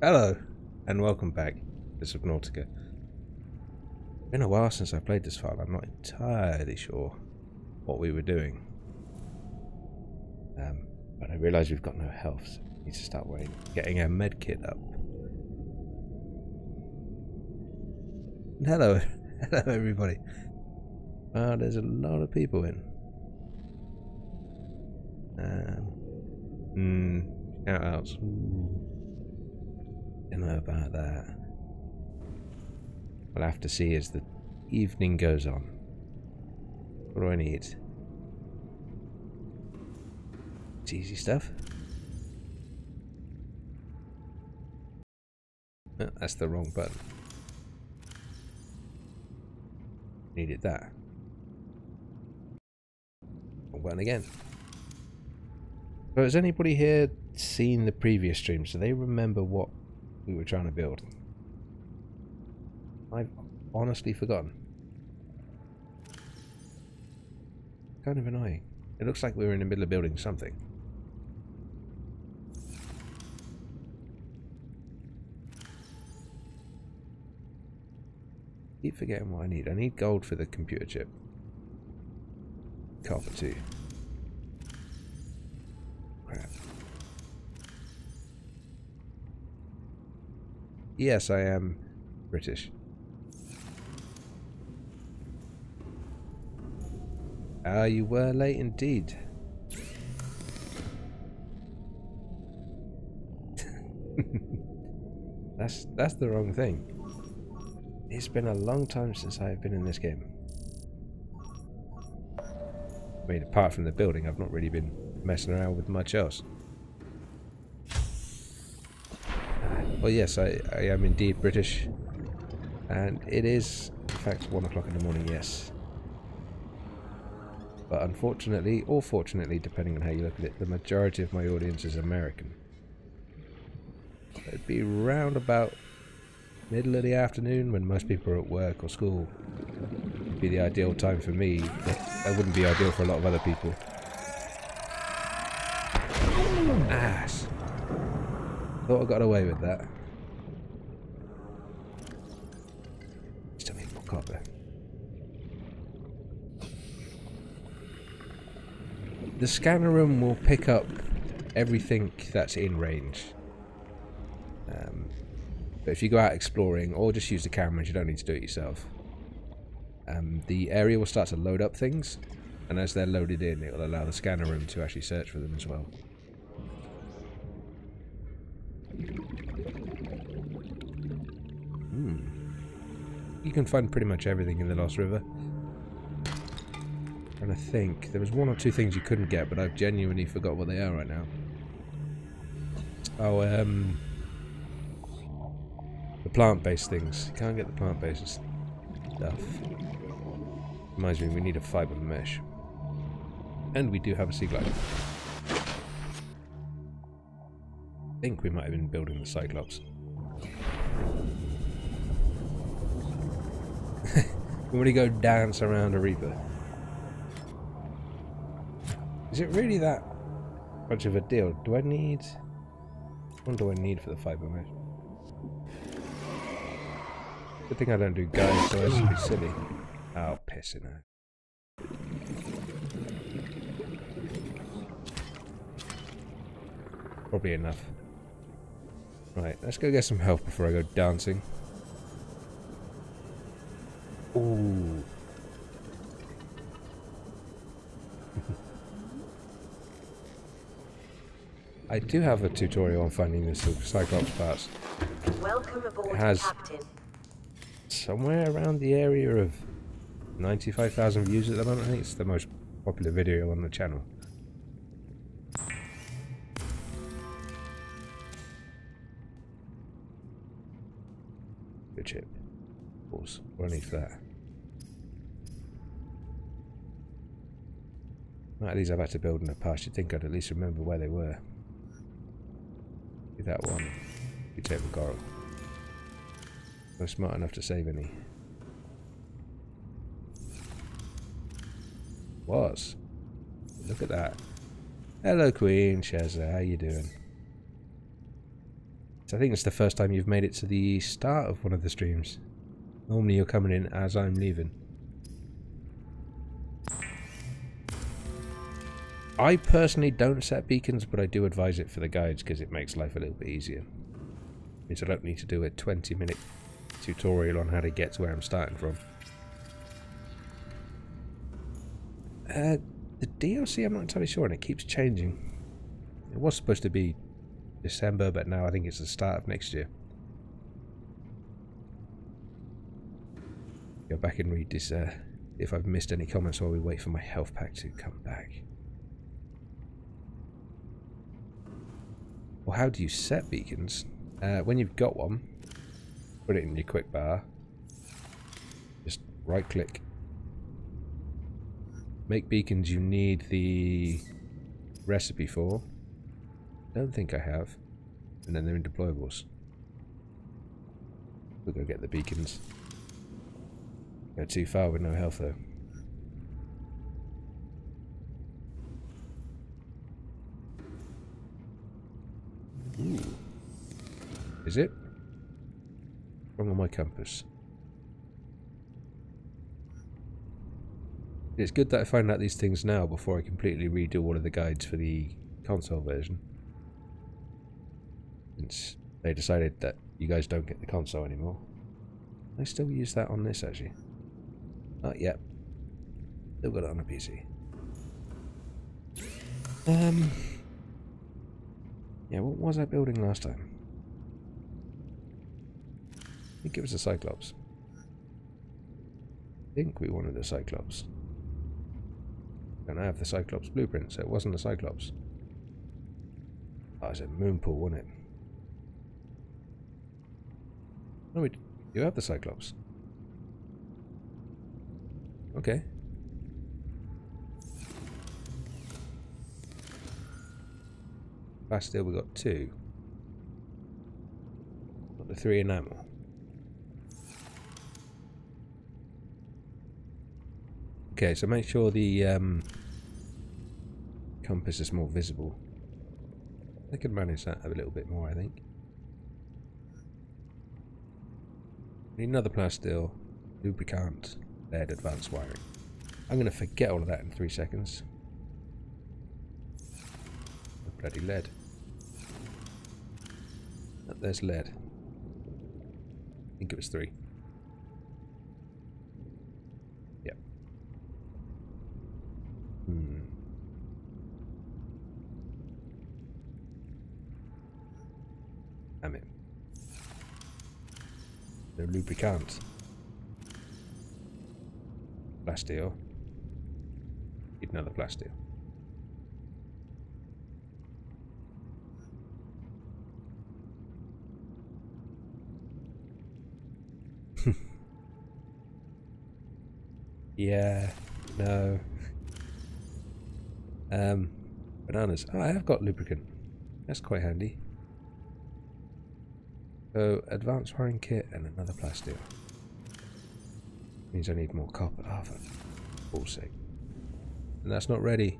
Hello, and welcome back to Subnautica. Been a while since I played this file. I'm not entirely sure what we were doing. But I realise we've got no health, so we need to start getting our med kit up. And hello, hello everybody. There's a lot of people in. Shout outs. Don't know about that. We'll have to see as the evening goes on. What do I need? It's easy stuff. Oh, that's the wrong button. Needed that. Wrong button again. So has anybody here seen the previous stream? So they remember what we were trying to build? I've honestly forgotten. Kind of annoying. It looks like we were in the middle of building something. Keep forgetting what I need. I need gold for the computer chip. Copper too. Crap. Yes, I am British. Ah, you were late indeed. That's the wrong thing. It's been a long time since I've been in this game. I mean, apart from the building, I've not really been messing around with much else. Well, yes, I am indeed British. And it is, in fact, 1 o'clock in the morning, yes. But unfortunately, or fortunately, depending on how you look at it, the majority of my audience is American. It'd be round about middle of the afternoon when most people are at work or school. It'd be the ideal time for me, but that wouldn't be ideal for a lot of other people. Ass. Thought I got away with that. Still need more copper. The scanner room will pick up everything that's in range. But if you go out exploring or just use the cameras, you don't need to do it yourself. The area will start to load up things, and as they're loaded in, it will allow the scanner room to actually search for them as well. You can find pretty much everything in the Lost River. And I think there was 1 or 2 things you couldn't get, but I've genuinely forgot what they are right now. Oh, the plant-based things. You can't get the plant-based stuff. Reminds me, we need a fiber mesh. And we do have a sea glider. I think we might have been building the Cyclops. We want to go dance around a Reaper. Is it really that much of a deal? Do I need... What do I need for the fiber mesh? Good thing I don't do guys, so I should be silly. Oh, pissing out. Probably enough. Right, let's go get some help before I go dancing. Ooh. I do have a tutorial on finding the Cyclops parts. Welcome aboard, it has Captain. Somewhere around the area of 95,000 views at the moment. I think it's the most popular video on the channel. Good chip. Of course, what do I need for that? At least I've had to build in the past. You'd think I'd at least remember where they were. Do that one. You take the coral. I'm smart enough to save any. Was. Look at that. Hello, Queen Shazza. How you doing? I think it's the first time you've made it to the start of one of the streams. Normally you're coming in as I'm leaving. I personally don't set beacons, but I do advise it for the guides because it makes life a little bit easier. Means I don't need to do a 20-minute tutorial on how to get to where I'm starting from. The DLC, I'm not entirely sure, and it keeps changing. It was supposed to be December, but now I think it's the start of next year. Go back and read this, if I've missed any comments while we wait for my health pack to come back. Well, how do you set beacons? When you've got one, put it in your quick bar. Just right click. Make beacons you need the recipe for. Don't think I have. And then they're in deployables. We'll go get the beacons. Go too far with no health though. Ooh. Is it? Wrong on my compass. It's good that I find out these things now before I completely redo all of the guides for the console version. Since they decided that you guys don't get the console anymore. I still use that on this actually. Oh, yep. Still got it on a PC. Yeah, what was I building last time? I think it was a Cyclops. I think we wanted a Cyclops. And I have the Cyclops blueprint, so it wasn't a Cyclops. Oh, it's a moon pool, wasn't it? No, we do have the Cyclops. Okay. Last steel we got 2. Got the 3 enamel. Okay, so make sure the compass is more visible. I can manage that a little bit more, I think. Need another plasteel, lubricant, lead, advanced wiring. I'm going to forget all of that in 3 seconds. Oh, bloody lead. Oh, there's lead. I think it was 3. Yep. Damn it. No lubricant. Plasteel. Need another plasteel. Yeah, no. Bananas. Oh, I have got lubricant. That's quite handy. So, advanced wiring kit and another plasteel. Means I need more copper. Oh, for fuck's sake. And that's not ready.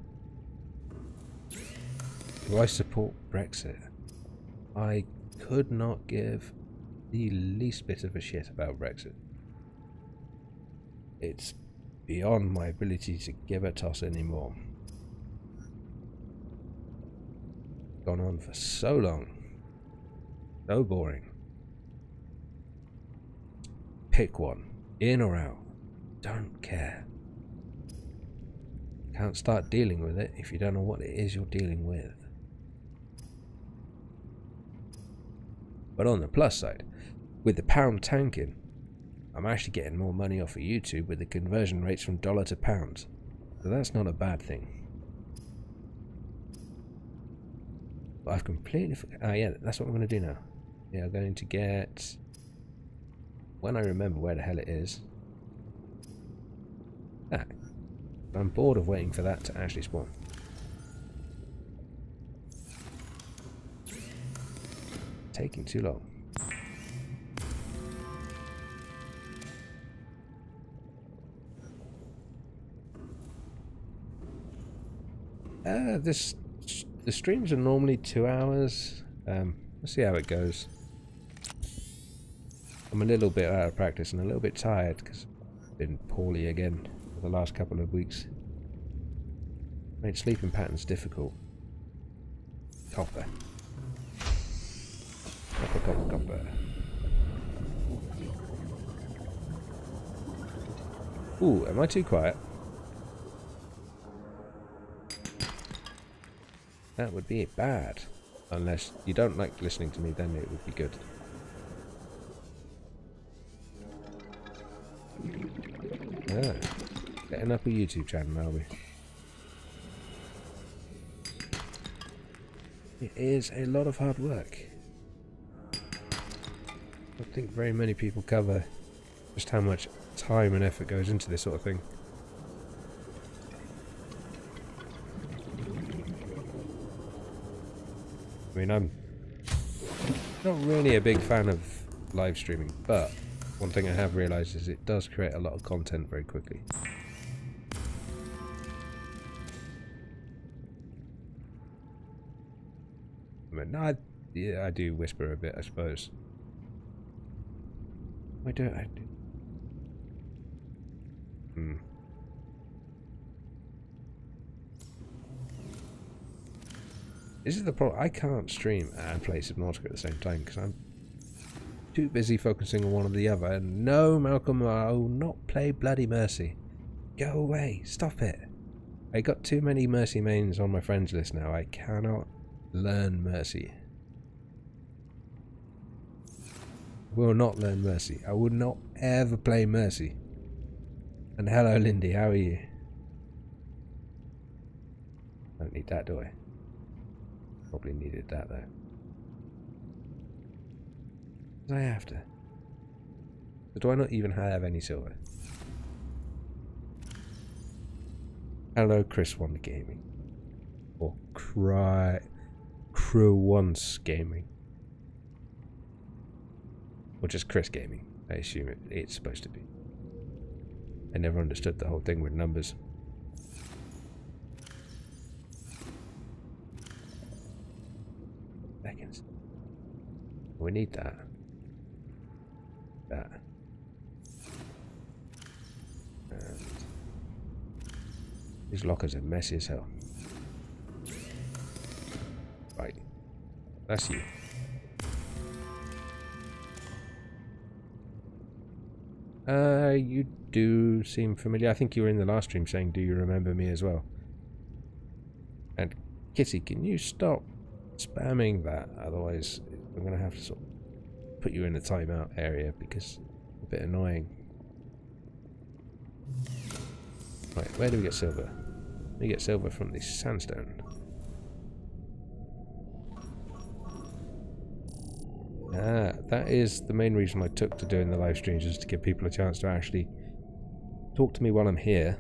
Do I support Brexit? I could not give the least bit of a shit about Brexit. It's beyond my ability to give a toss anymore. Gone on for so long. So boring. Pick one. In or out. Don't care. Can't start dealing with it if you don't know what it is you're dealing with. But on the plus side, with the pound tanking, I'm actually getting more money off of YouTube with the conversion rates from dollar to pound. So that's not a bad thing. But I've completely forgotten. Oh yeah, that's what I'm going to do now. Yeah, I'm going to get... When I remember where the hell it is. Ah. I'm bored of waiting for that to actually spawn. Taking too long. The streams are normally 2 hours. Let's see how it goes. I'm a little bit out of practice and a little bit tired because I've been poorly again for the last couple of weeks. Made sleeping patterns difficult. Copper. Copper, copper, copper. Ooh, am I too quiet? That would be bad. Unless you don't like listening to me, then it would be good. Ah, setting up a YouTube channel, are we? It is a lot of hard work. I don't think very many people cover just how much time and effort goes into this sort of thing. I mean, I'm not really a big fan of live streaming, but one thing I have realised is it does create a lot of content very quickly. I mean, yeah, I do whisper a bit, I suppose. I do. This is the problem. I can't stream and play Subnautica at the same time because I'm too busy focusing on one or the other. And no, Malcolm, I will not play bloody Mercy. Go away. Stop it. I got too many Mercy mains on my friends list now. I cannot learn Mercy. Will not learn Mercy. I would not ever play Mercy. And hello, Lindy. How are you? Don't need that, do I? Probably needed that though. Do I have to? But do I not even have any silver? Hello, Chris One Gaming. Or Crew Once Gaming. Or just Chris Gaming. I assume it's supposed to be. I never understood the whole thing with numbers. Seconds. We need that. That. And these lockers are messy as hell. Right. That's you. You do seem familiar. I think you were in the last stream saying, do you remember me as well? And Kitty, can you stop spamming that? Otherwise, I'm going to have to sort of put you in the timeout area because it's a bit annoying. Right, where do we get silver? We get silver from the sandstone. Ah, that is the main reason I took to doing the live streams, is to give people a chance to actually talk to me while I'm here.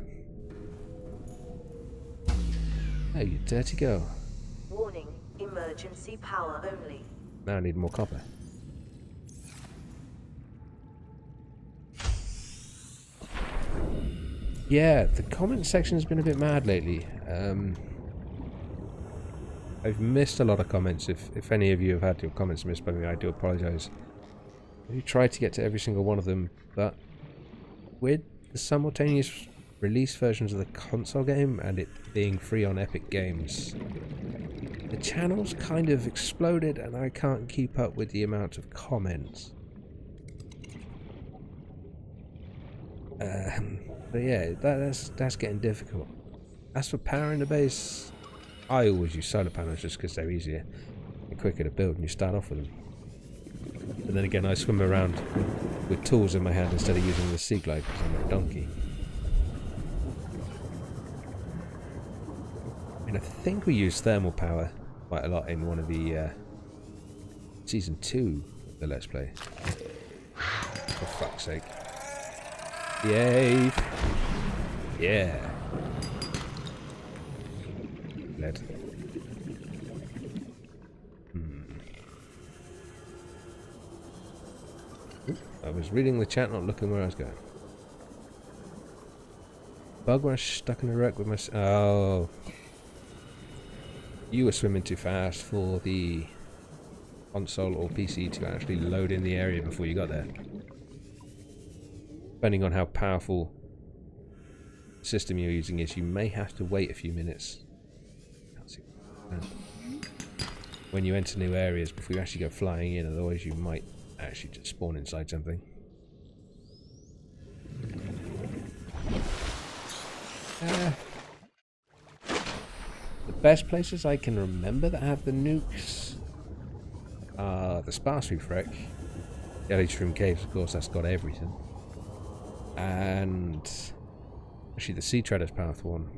Oh, you dirty girl. Warning, emergency power only. Now I need more copper. Yeah, the comment section has been a bit mad lately. I've missed a lot of comments. If any of you have had your comments missed by me, I do apologise. I do try to get to every single one of them, but with the simultaneous release versions of the console game and it being free on Epic Games, the channel's kind of exploded and I can't keep up with the amount of comments. But yeah, that's getting difficult. As for powering the base, I always use solar panels just because they're easier and quicker to build and you start off with them. But then again, I swim around with tools in my hand instead of using the sea glide because I'm a donkey. And I think we use thermal power quite a lot in one of the season 2 of the Let's Play. For fuck's sake. Yay! Yeah. Lead. I was reading the chat, not looking where I was going. Bug rush stuck in a wreck with my... Oh. You were swimming too fast for the console or PC to actually load in the area before you got there. depending on how powerful the system you're using is, you may have to wait a few minutes. Can't see when you enter new areas before you actually go flying in, otherwise you might actually just spawn inside something. The best places I can remember that have the nukes are the Sparse Reef Wreck, Jellyshroom Caves, of course, that's got everything, and actually the Sea Treader's Path one,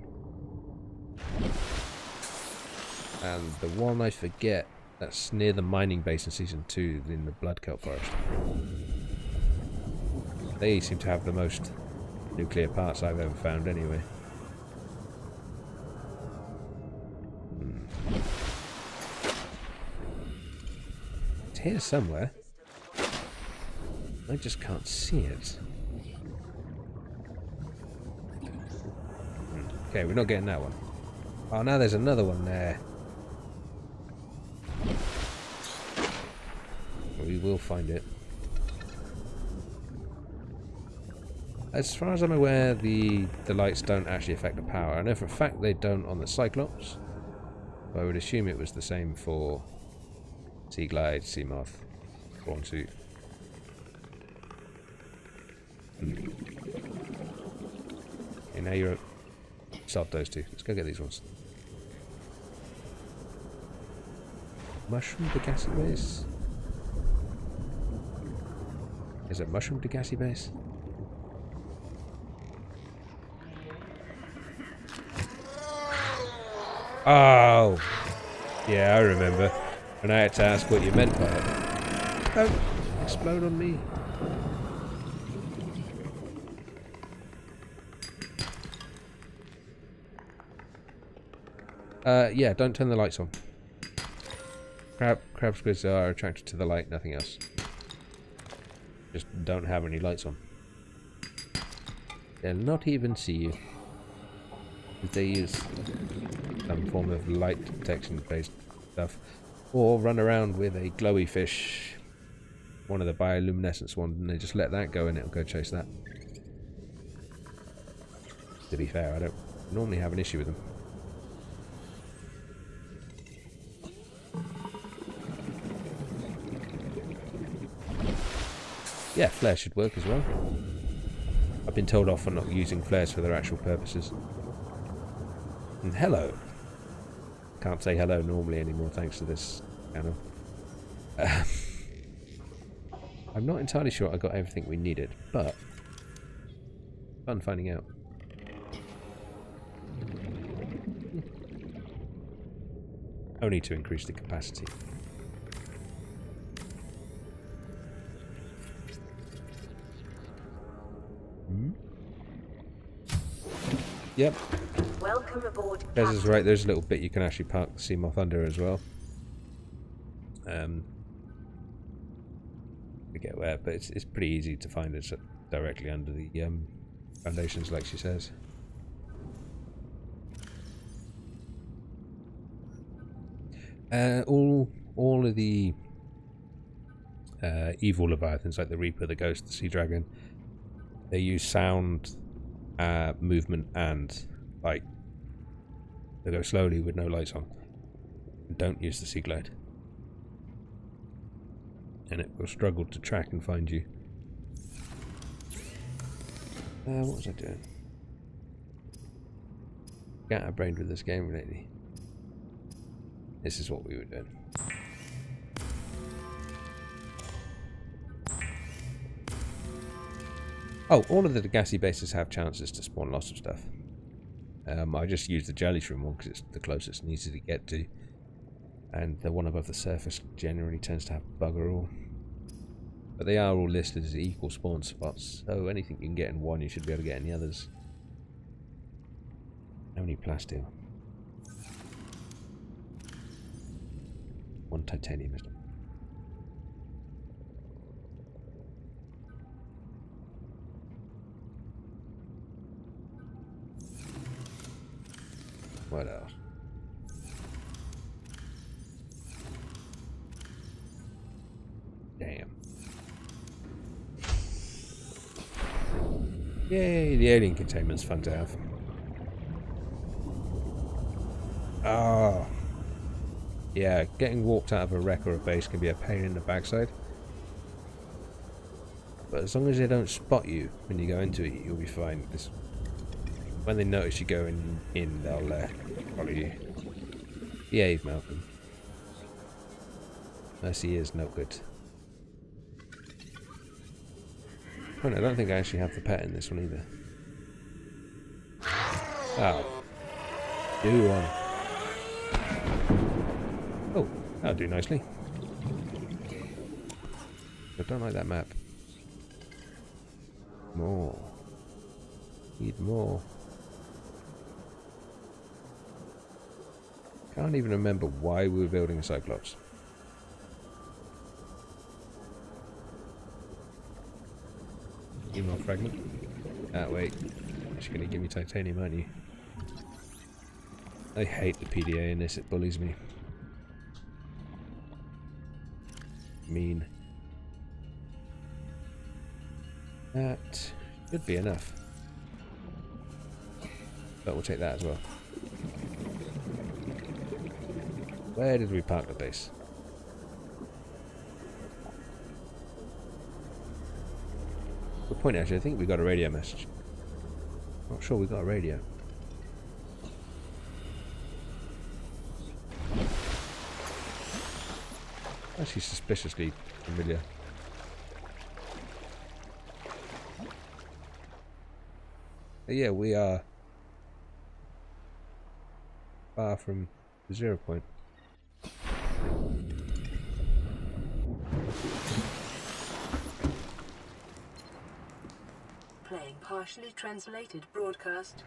and the one I forget that's near the mining base in Season 2 in the Bloodkelp Forest. They seem to have the most nuclear parts I've ever found anyway. It's here somewhere. I just can't see it. Okay, we're not getting that one. Oh, now there's another one there. We will find it. As far as I'm aware, the lights don't actually affect the power. I know for a fact they don't on the Cyclops. But I would assume it was the same for Sea Glide, Sea Moth, Prawn Suit. Okay, now you're... Stop those two. Let's go get these ones. Mushroom to gassy base? Is it mushroom to gassy base? Oh! Yeah, I remember. And I had to ask what you meant by it. Don't explode on me. Yeah, don't turn the lights on. Crab squids are attracted to the light, nothing else. Just don't have any lights on. They'll not even see you. They use some form of light detection based stuff. Or run around with a glowy fish, one of the bioluminescence ones, and they just let that go and it'll go chase that. To be fair, I don't normally have an issue with them. Yeah, flares should work as well. I've been told off for not using flares for their actual purposes. And hello. Can't say hello normally anymore thanks to this channel. I'm not entirely sure I got everything we needed, but fun finding out. Only to increase the capacity. Yep. Welcome aboard. Bez is right, there's a little bit you can actually park the Sea Moth under as well. Forget where, but it's pretty easy to find it directly under the foundations, like she says. All of the evil leviathans, like the Reaper, the Ghost, the Sea Dragon, they use sound, movement, and light. They go slowly with no lights on. Don't use the Sea Glide, and it will struggle to track and find you. What was I doing? Scatterbrained with this game lately. This is what we were doing. Oh, all of the gassy bases have chances to spawn lots of stuff. I just used the Jellyshroom one because it's the closest and easy to get to. And the one above the surface generally tends to have bugger all. But they are all listed as equal spawn spots, so anything you can get in one you should be able to get in the others. How many plasteel? One titanium, isn't it? What else? Damn. Yay, the alien containment's fun to have. Ah. Yeah, getting walked out of a wreck or a base can be a pain in the backside. But as long as they don't spot you when you go into it, you'll be fine. When they notice you going in, they'll follow you. Behave, Malcolm. Mercy is no good. Oh, no, I don't think I actually have the pet in this one either. Oh. Do one. Oh, that'll do nicely. I don't like that map. More. Need more. Can't even remember why we were building a Cyclops. Email fragment. Ah, wait. You're gonna give me titanium, aren't you? I hate the PDA in this, it bullies me. Mean. That should be enough. But we'll take that as well. Where did we park the base? Good point, actually. I think we got a radio message. Not sure we got a radio. Actually, suspiciously familiar. But yeah, we are far from the 0 point. Playing partially translated broadcast.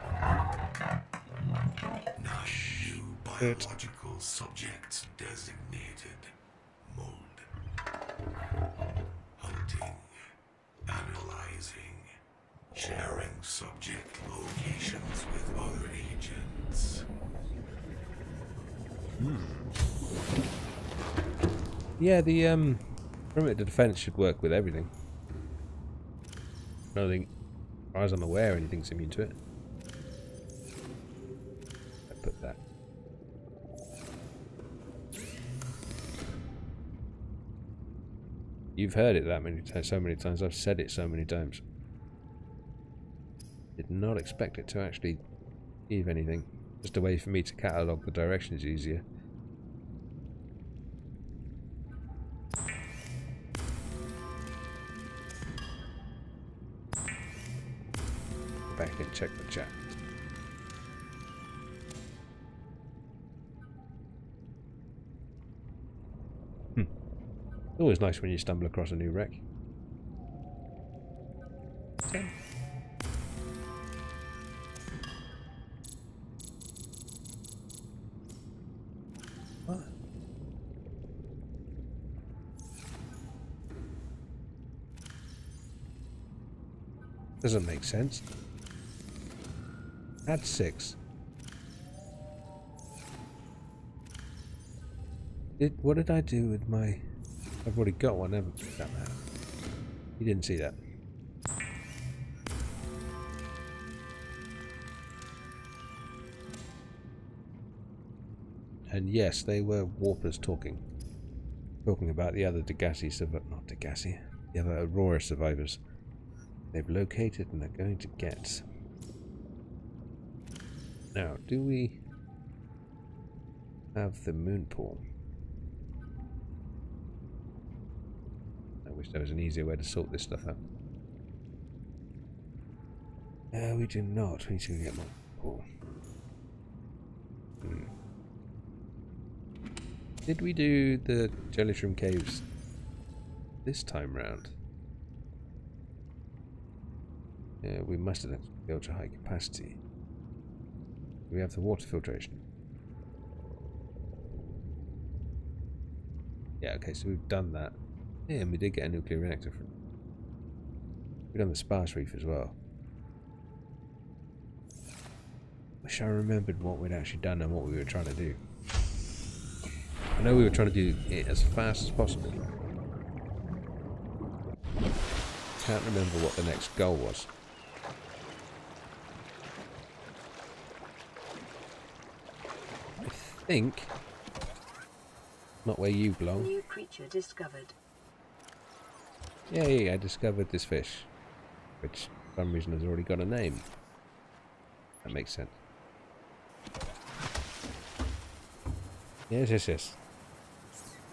New biological subjects designated. Mode. Hunting. Analyzing. Sharing subject locations with other agents. Yeah, the perimeter defense should work with everything. I don't think, as far as I'm aware, anything's immune to it. I put that. You've heard it that many times, so many times. I've said it so many times. Did not expect it to actually give anything. Just a way for me to catalogue the directions easier. Go back and check the chat. Always nice when you stumble across a new wreck. 10. What? Doesn't make sense. Add 6. What did I do with my... I've already got one, haven't I? That man. You didn't see that. And yes, they were warpers talking about the other not Degassi, the other Aurora survivors. They've located and are going to get. Now, do we have the moon pool? I wish there was an easier way to sort this stuff out. We do not. We need to get more pool. Did we do the Jellyshroom Caves this time round? Yeah, we must have built to high capacity. We have the water filtration. Yeah, okay, so we've done that. Yeah, and we did get a nuclear reactor from. We've done the sparse reef as well. Wish I remembered what we'd actually done and what we were trying to do. I know we were trying to do it as fast as possible. Can't remember what the next goal was. think not where you belong. New creature discovered. Yay, I discovered this fish, which for some reason has already got a name. That makes sense. Yes, yes, yes.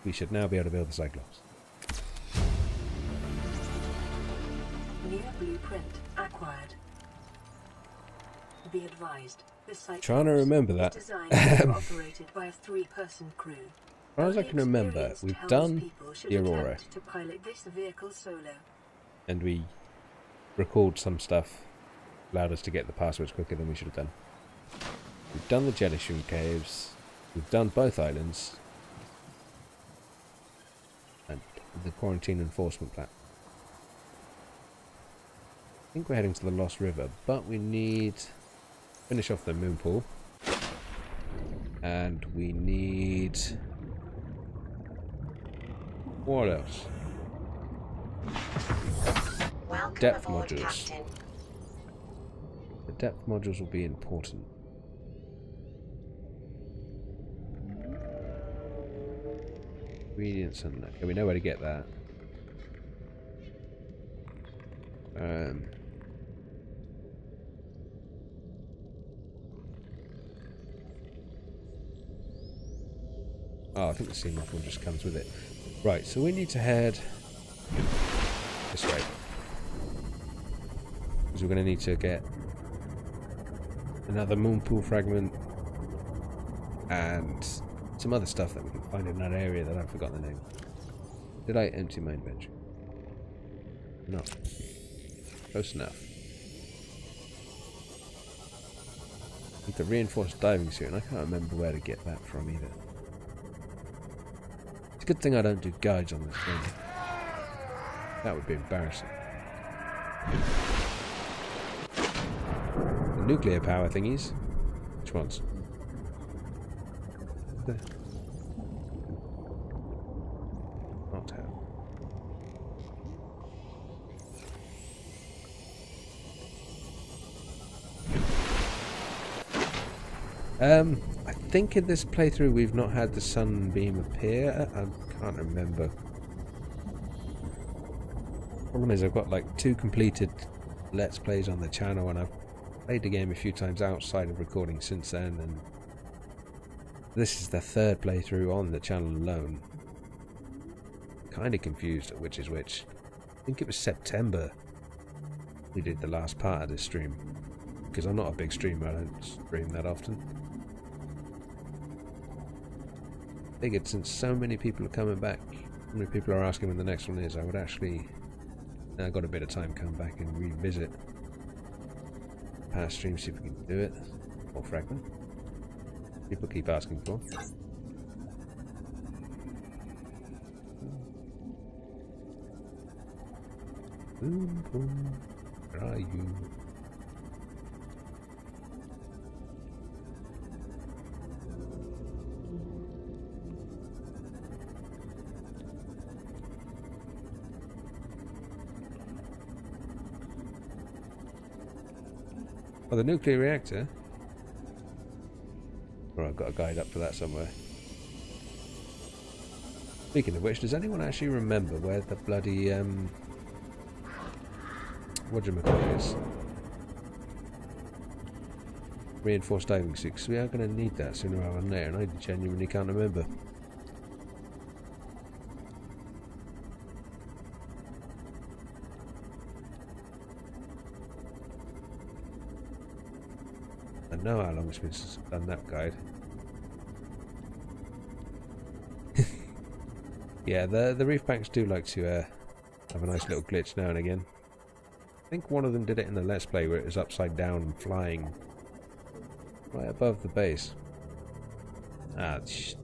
We should now be able to build the Cyclops. New blueprint acquired. Be advised, the site Trying to remember that. is designed and operated by a 3-person crew. As far as I can remember, we've done the Aurora, To pilot this vehicle solo. and we recalled some stuff, allowed us to get the passwords quicker than we should have done. We've done the jelly shroom caves, we've done both islands, and the quarantine enforcement plan. I think we're heading to the Lost River, but we need to finish off the moon pool, and we need... what else? Welcome Depth aboard, modules. Captain. The depth modules will be important. Ingredients and okay, we know where to get that. Oh, I think the sea moth one just comes with it. Right, so we need to head this way. Because we're going to need to get another moon pool fragment and some other stuff that we can find in that area that I've forgotten the name. Did I empty my inventory? No. Close enough. Need the reinforced diving suit, and I can't remember where to get that from either. It's a good thing I don't do guides on this thing. That would be embarrassing. The nuclear power thingies. Which ones? The not how. I think in this playthrough we've not had the sunbeam appear. I can't remember. Problem is I've got like 2 completed Let's Plays on the channel, and I've played the game a few times outside of recording since then, and this is the 3rd playthrough on the channel alone. Kind of confused at which is which. I think it was September we did the last part of this stream, because I'm not a big streamer, I don't stream that often. Figured since so many people are coming back, so many people are asking when the next one is, I would actually, now I've got a bit of time, come back and revisit past streams, see if we can do it. Or fragment. People keep asking for. Where are you? Oh, the nuclear reactor? Or I've got a guide up for that somewhere. Speaking of which, does anyone actually remember where the bloody, whatchamacallit is? Reinforced diving suit, because we are going to need that sooner rather than later, and I genuinely can't remember. I know how long it's been since I've done that guide. Yeah, the reef banks do like to have a nice little glitch now and again. I think one of them did it in the Let's Play where it was upside down and flying right above the base. Ah, shit.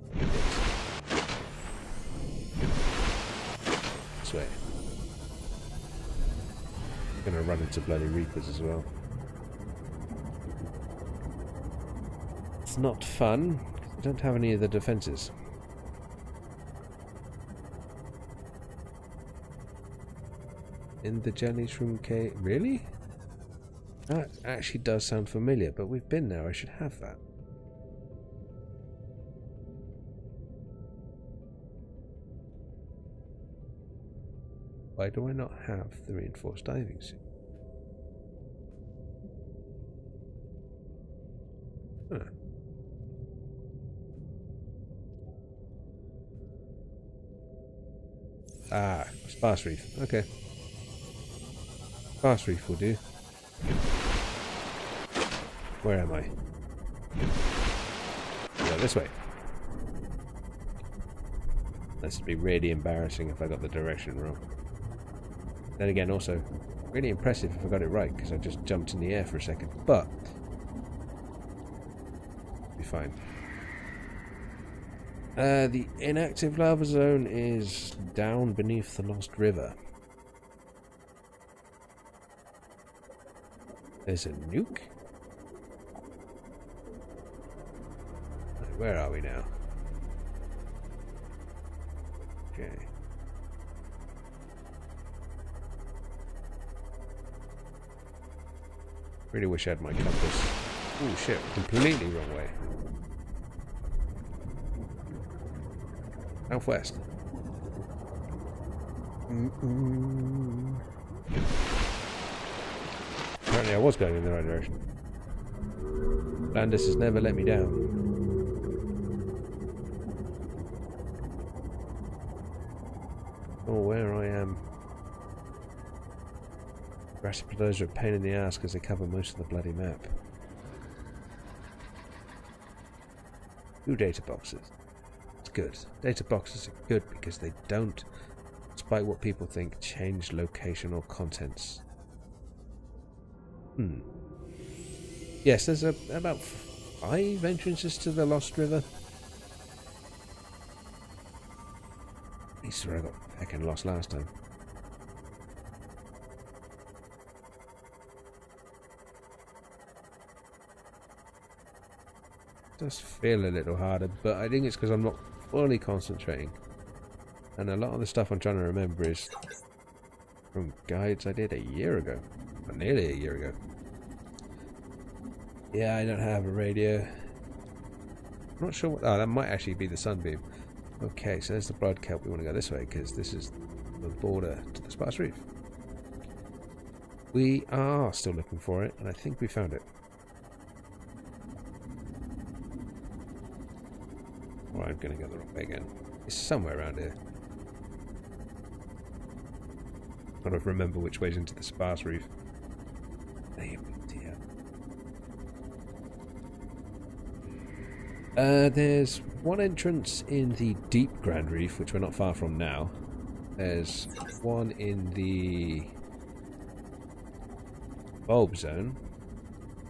This way. I'm gonna run into bloody reapers as well. It's not fun, because I don't have any of the defences. In the jelly shroom cave. Really? That actually does sound familiar, but we've been there. I should have that. Why do I not have the reinforced diving suit? Huh. Ah, sparse reef. Okay. Sparse reef will do. Where am I? Go this way. This would be really embarrassing if I got the direction wrong. Then again, also, really impressive if I got it right, because I just jumped in the air for a second. But, be fine. The inactive lava zone is down beneath the Lost River. There's a nuke? Where are we now? Okay. Really wish I had my compass. Oh shit, completely wrong way. Southwest. Apparently I was going in the right direction. Landis has never let me down. Oh, where I am. Grassy plateaus are a pain in the ass because they cover most of the bloody map. 2 data boxes. It's good. Data boxes are good because they don't, despite what people think, change location or contents. Yes, there's about 5 entrances to the Lost River. At least where I got fucking lost last time. It does feel a little harder, but I think it's because I'm not fully concentrating. And a lot of the stuff I'm trying to remember is from guides I did a year ago. Or nearly a year ago. Yeah, I don't have a radio. I'm not sure what... Oh, that might actually be the sunbeam. Okay, so there's the blood kelp. We want to go this way because this is the border to the sparse reef. We are still looking for it, and I think we found it. Or I'm going to go the wrong way again. It's somewhere around here. I don't remember which way's into the sparse reef. There's one entrance in the deep Grand Reef, which we're not far from now. There's one in the bulb zone.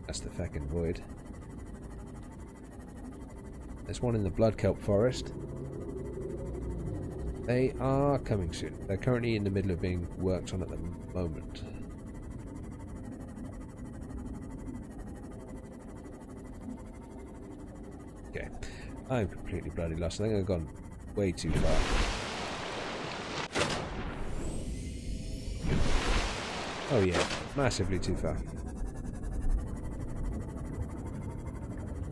That's the feckin' void. There's one in the blood kelp forest. They are coming soon. They're currently in the middle of being worked on at the moment. Okay, I'm completely bloody lost. I think I've gone way too far. Oh yeah, massively too far.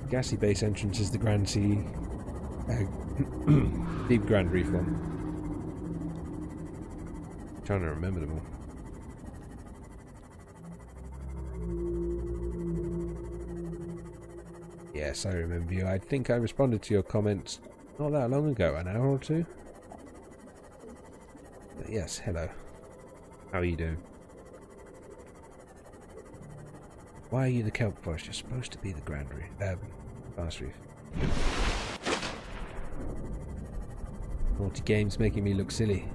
Gassy base entrance is the Grand Sea, deep Grand Reef one. I'm trying to remember them all. Yes, I remember you. I think I responded to your comments not that long ago, an hour or two. But yes, hello. How are you doing? Why are you the kelp forest? You're supposed to be the Grand Reef, Sparse Reef. Multi-game's making me look silly.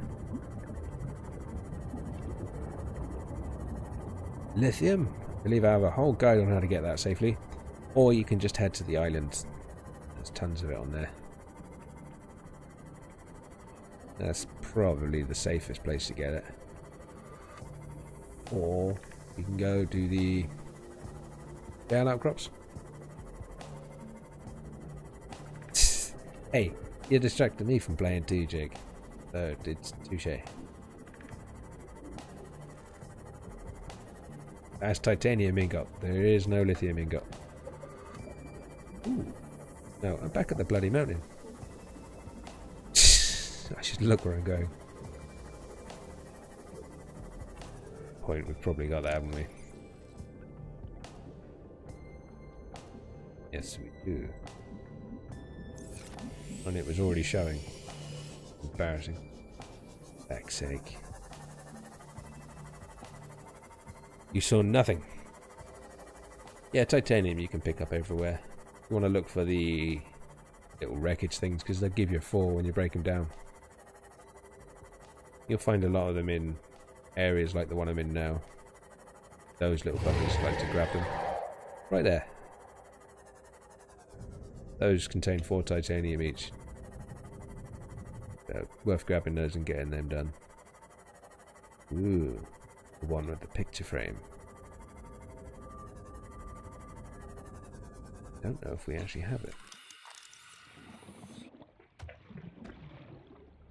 Lithium? I believe I have a whole guide on how to get that safely. Or you can just head to the island. There's tons of it on there. That's probably the safest place to get it. Or you can go do the Dale outcrops. Hey, you distracted me from playing too, Jake. So it's touche. That's titanium ingot. There is no lithium ingot. Ooh. No, I'm back at the bloody mountain. I should look where I'm going. point we've probably got that, haven't we? Yes, we do. And it was already showing. Embarrassing. Back's sake. You saw nothing. Yeah, titanium you can pick up everywhere. You want to look for the little wreckage things because they'll give you a 4 when you break them down. You'll find a lot of them in areas like the one I'm in now. Those little buggers like to grab them. Right there. Those contain 4 titanium each. So worth grabbing those and getting them done. Ooh, the one with the picture frame. Don't know if we actually have it.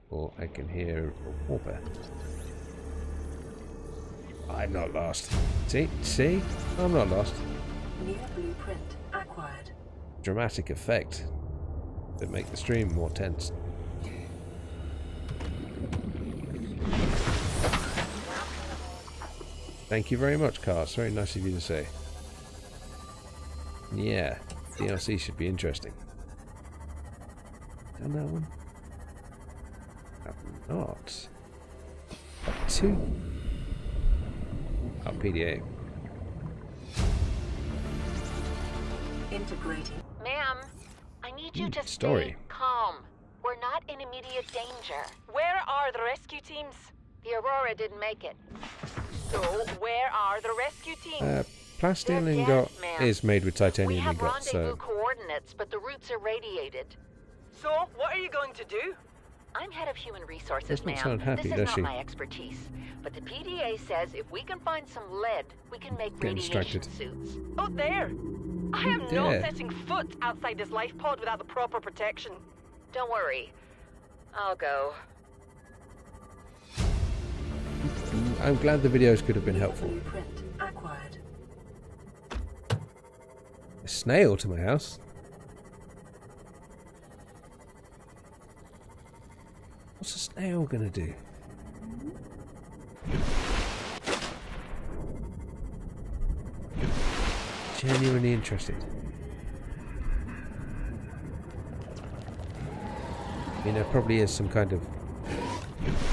Or I can hear a whopper. I'm not lost. See? I'm not lost. New blueprint acquired. Dramatic effect that make the stream more tense. Thank you very much, Cars. Very nice of you to say. Yeah, DLC should be interesting. Done that one? Have not. Up 2. Oh, PDA. Integrating. Ma'am, I need you to story. stay calm. We're not in immediate danger. Where are the rescue teams? The Aurora didn't make it. So, where are the rescue teams? Plasteel They're ingot dead, ma'am. is made with We titanium have ingot, rendezvous so coordinates, but the routes are radiated. So, what are you going to do? I'm head of human resources, Doesn't ma'am. sound happy, This does is she? not my expertise. But the PDA says if we can find some lead, we can make Getting radiation distracted. suits. Oh, there! I am There. not setting foot outside this life pod without the proper protection. Don't worry. I'll go. I'm glad the videos could have been helpful. Blueprint acquired. A snail to my house? What's a snail gonna do? Genuinely interested. I mean, there probably is some kind of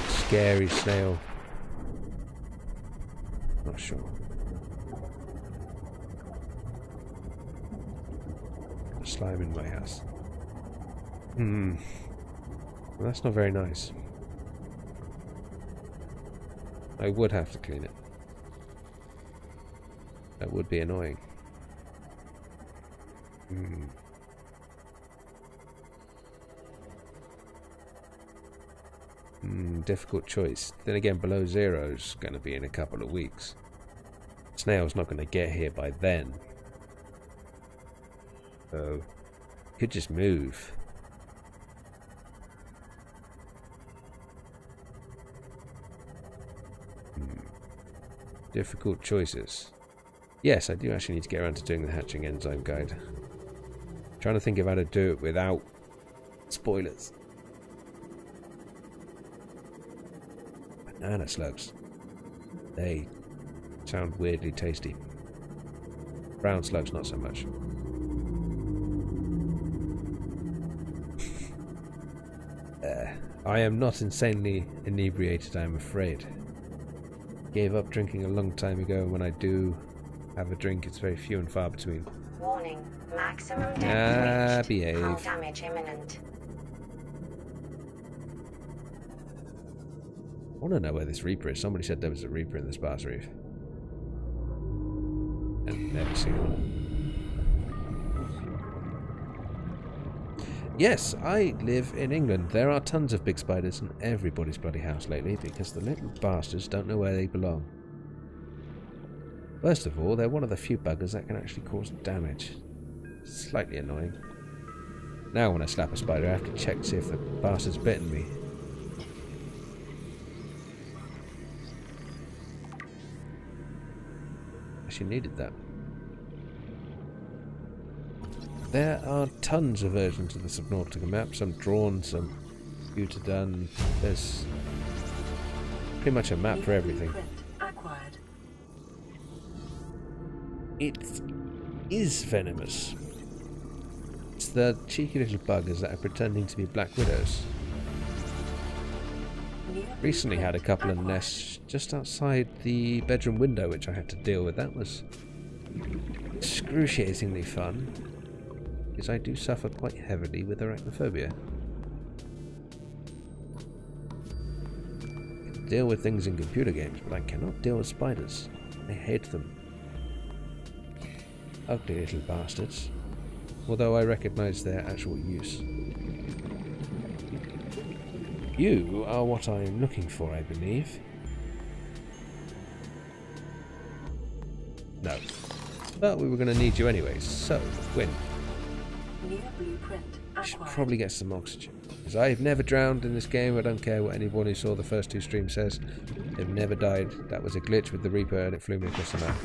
scary snail. Not sure. Slime in my house. Well, that's not very nice. I would have to clean it. That would be annoying. Difficult choice. Then again, below zero's going to be in a couple of weeks. Snail's not going to get here by then. So, could just move. Difficult choices. Yes, I do actually need to get around to doing the hatching enzyme guide. Trying to think of how to do it without spoilers. Banana slugs. They sound weirdly tasty. Brown slugs not so much. I am not insanely inebriated, I am afraid. Gave up drinking a long time ago, and when I do have a drink, it's very few and far between. Warning, maximum depth reached. Behave. Hull damage imminent. I want to know where this Reaper is. Somebody said there was a Reaper in the Sparse Reef. And never seen one. Yes, I live in England. There are tons of big spiders in everybody's bloody house lately because the little bastards don't know where they belong. First of all, they're one of the few buggers that can actually cause damage. Slightly annoying. Now when I slap a spider, I have to check to see if the bastard's bitten me. She needed that. There are tons of versions of the Subnautica map, some drawn, some computer done. There's pretty much a map for everything. Blueprint acquired. It is venomous. It's the cheeky little buggers that are pretending to be black widows. Recently had a couple of nests just outside the bedroom window which I had to deal with. That was excruciatingly fun, because I do suffer quite heavily with arachnophobia. I can deal with things in computer games, but I cannot deal with spiders. I hate them. Ugly little bastards. Although I recognise their actual use. You are what I'm looking for, I believe. No. But we were going to need you anyways, so, win. New blueprint Should acquired. probably get some oxygen. Because I've never drowned in this game. I don't care what anyone who saw the first 2 streams says. They've never died. That was a glitch with the Reaper and it flew me across the map.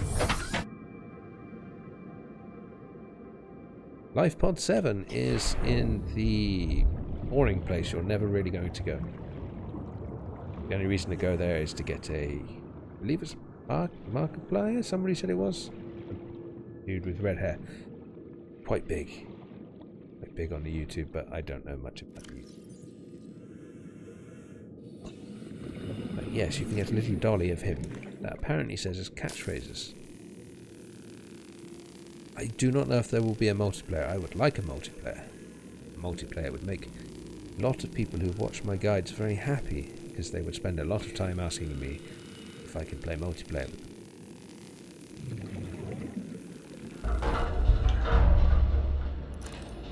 Life Pod 7 is in the boring place you're never really going to go. The only reason to go there is to get a, I believe it's Markiplier, somebody said it was. A dude with red hair. Quite big. Quite big on the YouTube, but I don't know much about the YouTube. But yes, you can get a little dolly of him that apparently says his catchphrases. I do not know if there will be a multiplayer. I would like a multiplayer. A multiplayer would make a lot of people who've watched my guides very happy, because they would spend a lot of time asking me if I could play multiplayer with them.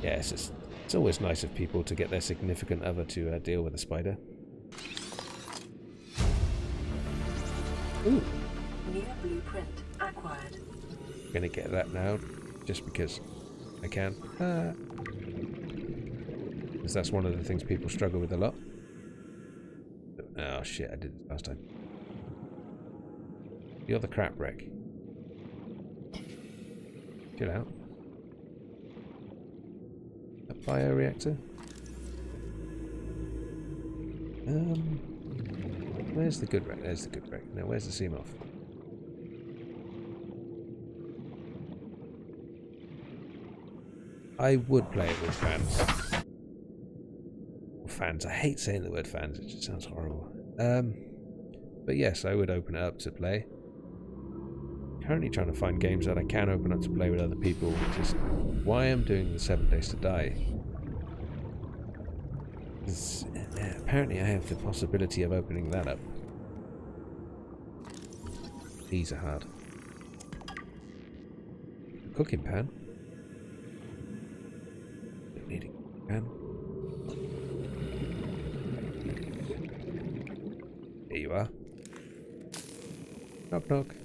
Yes, it's always nice of people to get their significant other to deal with a spider. Ooh. New blueprint acquired. Gonna get that now, just because I can. Because that's one of the things people struggle with a lot. Oh shit, I did it last time. You're the crap wreck. Chill out. A bioreactor? Where's the good wreck? There's the good wreck. Now where's the Seamoth? I would play it with fans. Fans. I hate saying the word fans, it just sounds horrible. But yes, I would open it up to play. Currently trying to find games that I can open up to play with other people, which is why I'm doing the 7 Days to Die. Apparently I have the possibility of opening that up. These are hard. Cooking pan. Don't need a cooking pan. Here you are. Knock knock.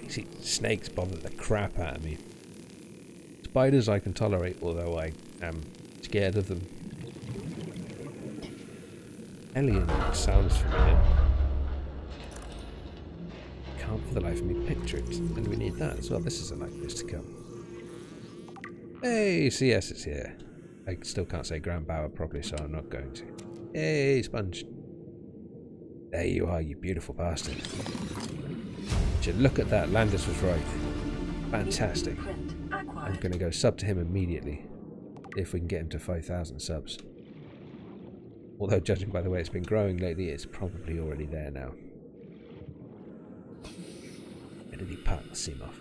You see, snakes bother the crap out of me. Spiders I can tolerate, although I am scared of them. Alien sounds familiar. Can't for the life of me picture it, and we need that as well. This is a nice place to come. Hey, CS is here. I still can't say Grandbauer properly, so I'm not going to. Hey, Sponge. There you are, you beautiful bastard. Look at that, Landis was right. Fantastic. I'm going to go sub to him immediately, if we can get him to 5,000 subs. Although, judging by the way it's been growing lately, it's probably already there now. Where did he park the Seamoth?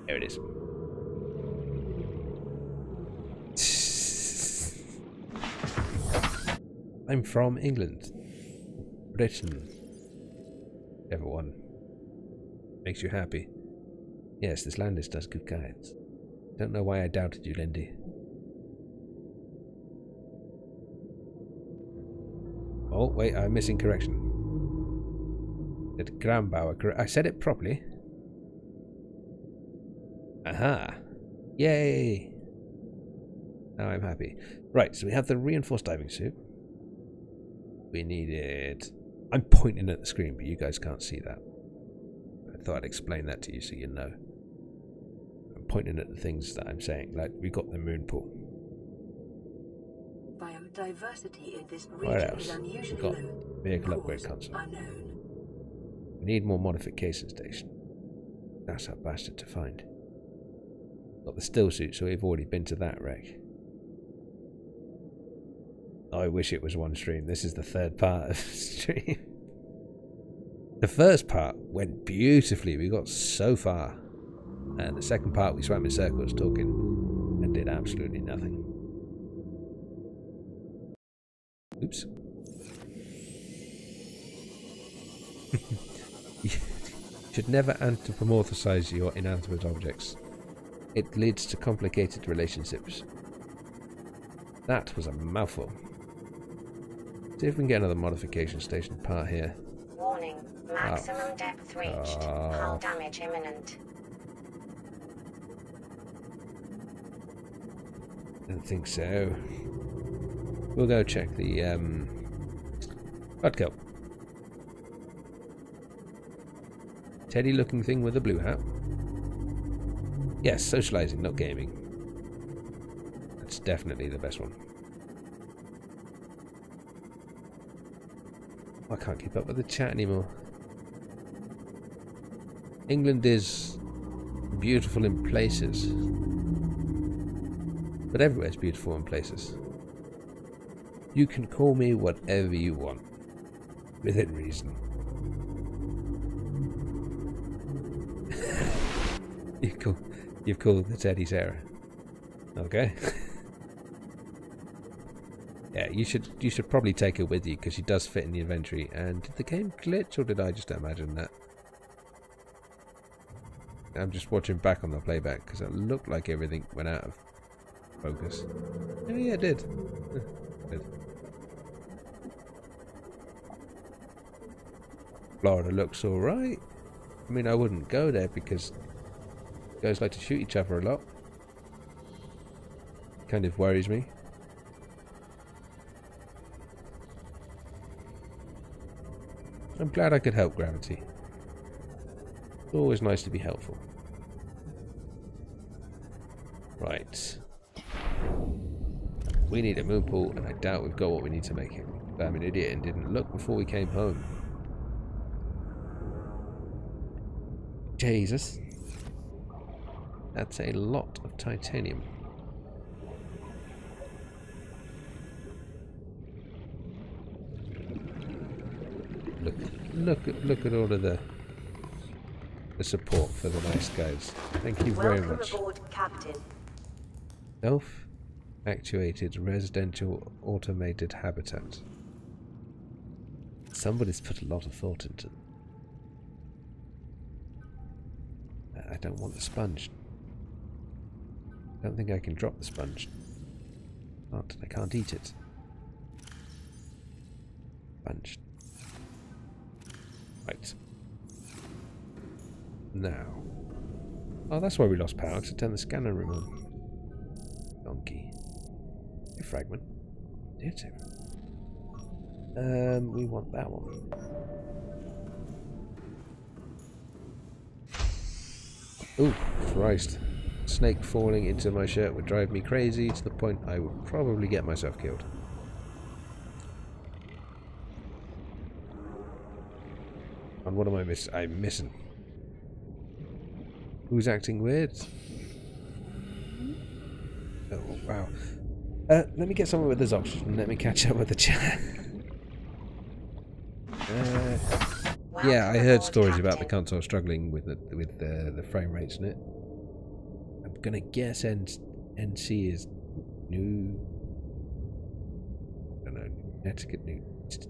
There it is. I'm from England. Britain. Everyone. Makes you happy. Yes, this Landis does good guides. Don't know why I doubted you, Lindy. Oh, wait, I'm missing correction. Did Grambauer, I said it properly. Aha! Yay! Now I'm happy. Right, so we have the reinforced diving suit. We need it. I'm pointing at the screen, but you guys can't see that. I thought I'd explain that to you so you know. I'm pointing at the things that I'm saying. Like, we got the moon pool. Biodiversity in this What region else? is unusually Got low. vehicle Cause upgrade console. unknown. We need more modification station. That's our bastard to find. Got the still suit, so we've already been to that wreck. I wish it was one stream. This is the third part of the stream. The first part went beautifully. We got so far. And the second part we swam in circles talking and did absolutely nothing. Oops. You should never anthropomorphize your inanimate objects. It leads to complicated relationships. That was a mouthful. See if we can get another modification station part here. Warning. Maximum depth reached. Hull damage imminent. Don't think so. We'll go check the Budkill. Teddy looking thing with a blue hat. Yes, socializing, not gaming. That's definitely the best one. I can't keep up with the chat anymore. England is beautiful in places. But everywhere's beautiful in places. You can call me whatever you want. Within reason. You've called the Teddy Sarah. Okay. Yeah, you should probably take her with you because she does fit in the inventory. And did the game glitch or did I just imagine that? I'm just watching back on the playback because it looked like everything went out of focus. Oh yeah, it did. Good. Florida looks alright. I mean, I wouldn't go there because guys like to shoot each other a lot. Kind of worries me. I'm glad I could help Gravity. It's always nice to be helpful. Right. We need a moon pool, and I doubt we've got what we need to make it. I'm an idiot and didn't look before we came home. Jesus. That's a lot of titanium. Look at all of the support for the nice guys. Thank you very much. Welcome aboard, Captain. Self-actuated residential automated habitat. Somebody's put a lot of thought into them. I don't want the sponge. I don't think I can drop the sponge. I can't eat it. Sponge. Right. Now. Oh, that's why we lost power, because I turned the scanner room on. Donkey. A fragment. Ditto. We want that one. Oh, Christ. Snake falling into my shirt would drive me crazy to the point I would probably get myself killed. And what am I missing? I'm missing. Who's acting weird? Oh, wow. Let me get someone with his oxygen and let me catch up with the chat. Yeah, I heard stories about the console struggling with the frame rates in it. I'm gonna guess NC is new. I don't know, Connecticut,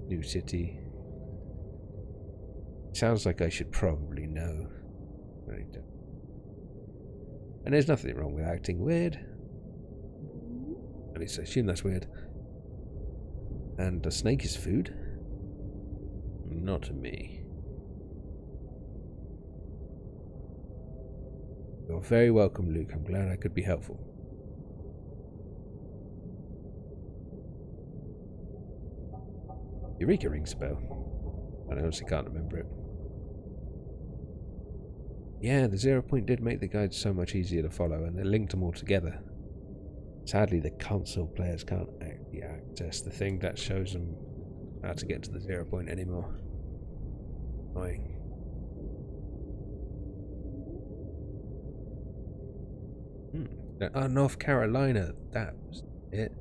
new city. Sounds like I should probably know. And there's nothing wrong with acting weird. At least I assume that's weird. And a snake is food? Not me. You're very welcome, Luke. I'm glad I could be helpful. Eureka rings a bell. I honestly can't remember it. Yeah, the 0 point did make the guides so much easier to follow, and they linked them all together. Sadly, the console players can't The access, the thing that shows them how to get to the 0 point anymore. Annoying. Oh, North Carolina, that was it.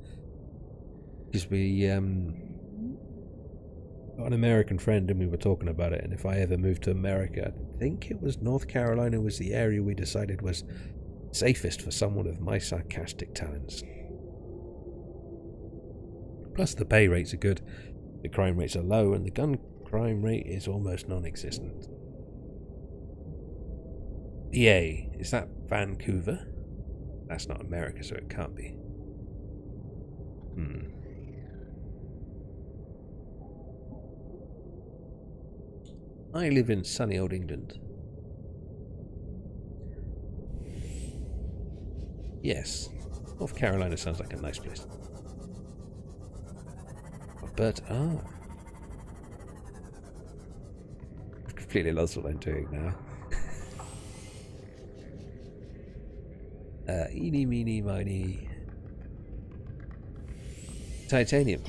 Because we got an American friend and we were talking about it, and if I ever moved to America, I think it was North Carolina was the area we decided was safest for someone of my sarcastic talents. Plus the pay rates are good, the crime rates are low, and the gun crime rate is almost non-existent. PA, is that Vancouver? That's not America, so it can't be. I live in sunny old England. Yes, North Carolina sounds like a nice place. But, I've completely lost what I'm doing now. Eeny, meeny, miny. Titanium.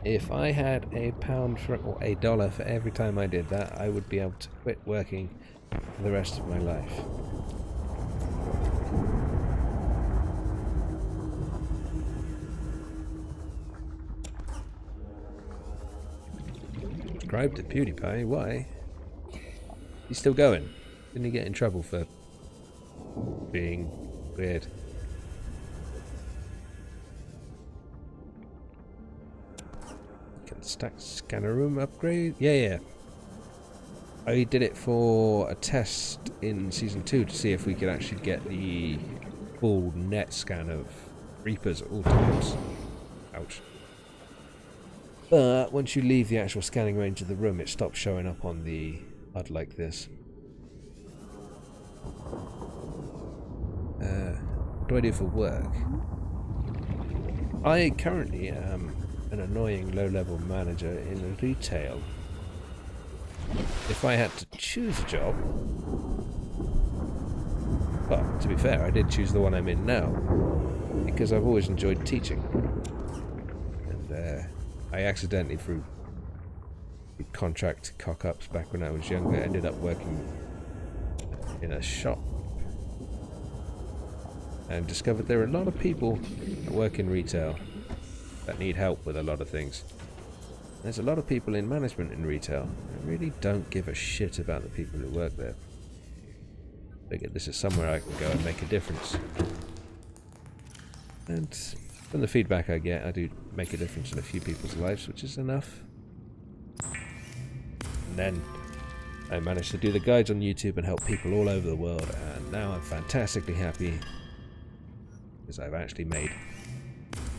If I had a pound for, or $1 for every time I did that, I would be able to quit working for the rest of my life. Subscribe to PewDiePie, why? He's still going. Didn't he get in trouble for being weird? Can stack scanner room upgrade? Yeah. I did it for a test in Season 2 to see if we could actually get the full net scan of Reapers at all times. Ouch. But once you leave the actual scanning range of the room, it stops showing up on the HUD like this. What do I do for work? I currently am an annoying low-level manager in retail. If I had to choose a job... Well, to be fair, I did choose the one I'm in now, because I've always enjoyed teaching. And I accidentally, through contract cock-ups back when I was younger, ended up working in a shop. And discovered there are a lot of people that work in retail that need help with a lot of things. There's a lot of people in management in retail that really don't give a shit about the people who work there. Figured this is somewhere I can go and make a difference. And from the feedback I get, I do make a difference in a few people's lives, which is enough. And then I managed to do the guides on YouTube and help people all over the world, and now I'm fantastically happy because I've actually made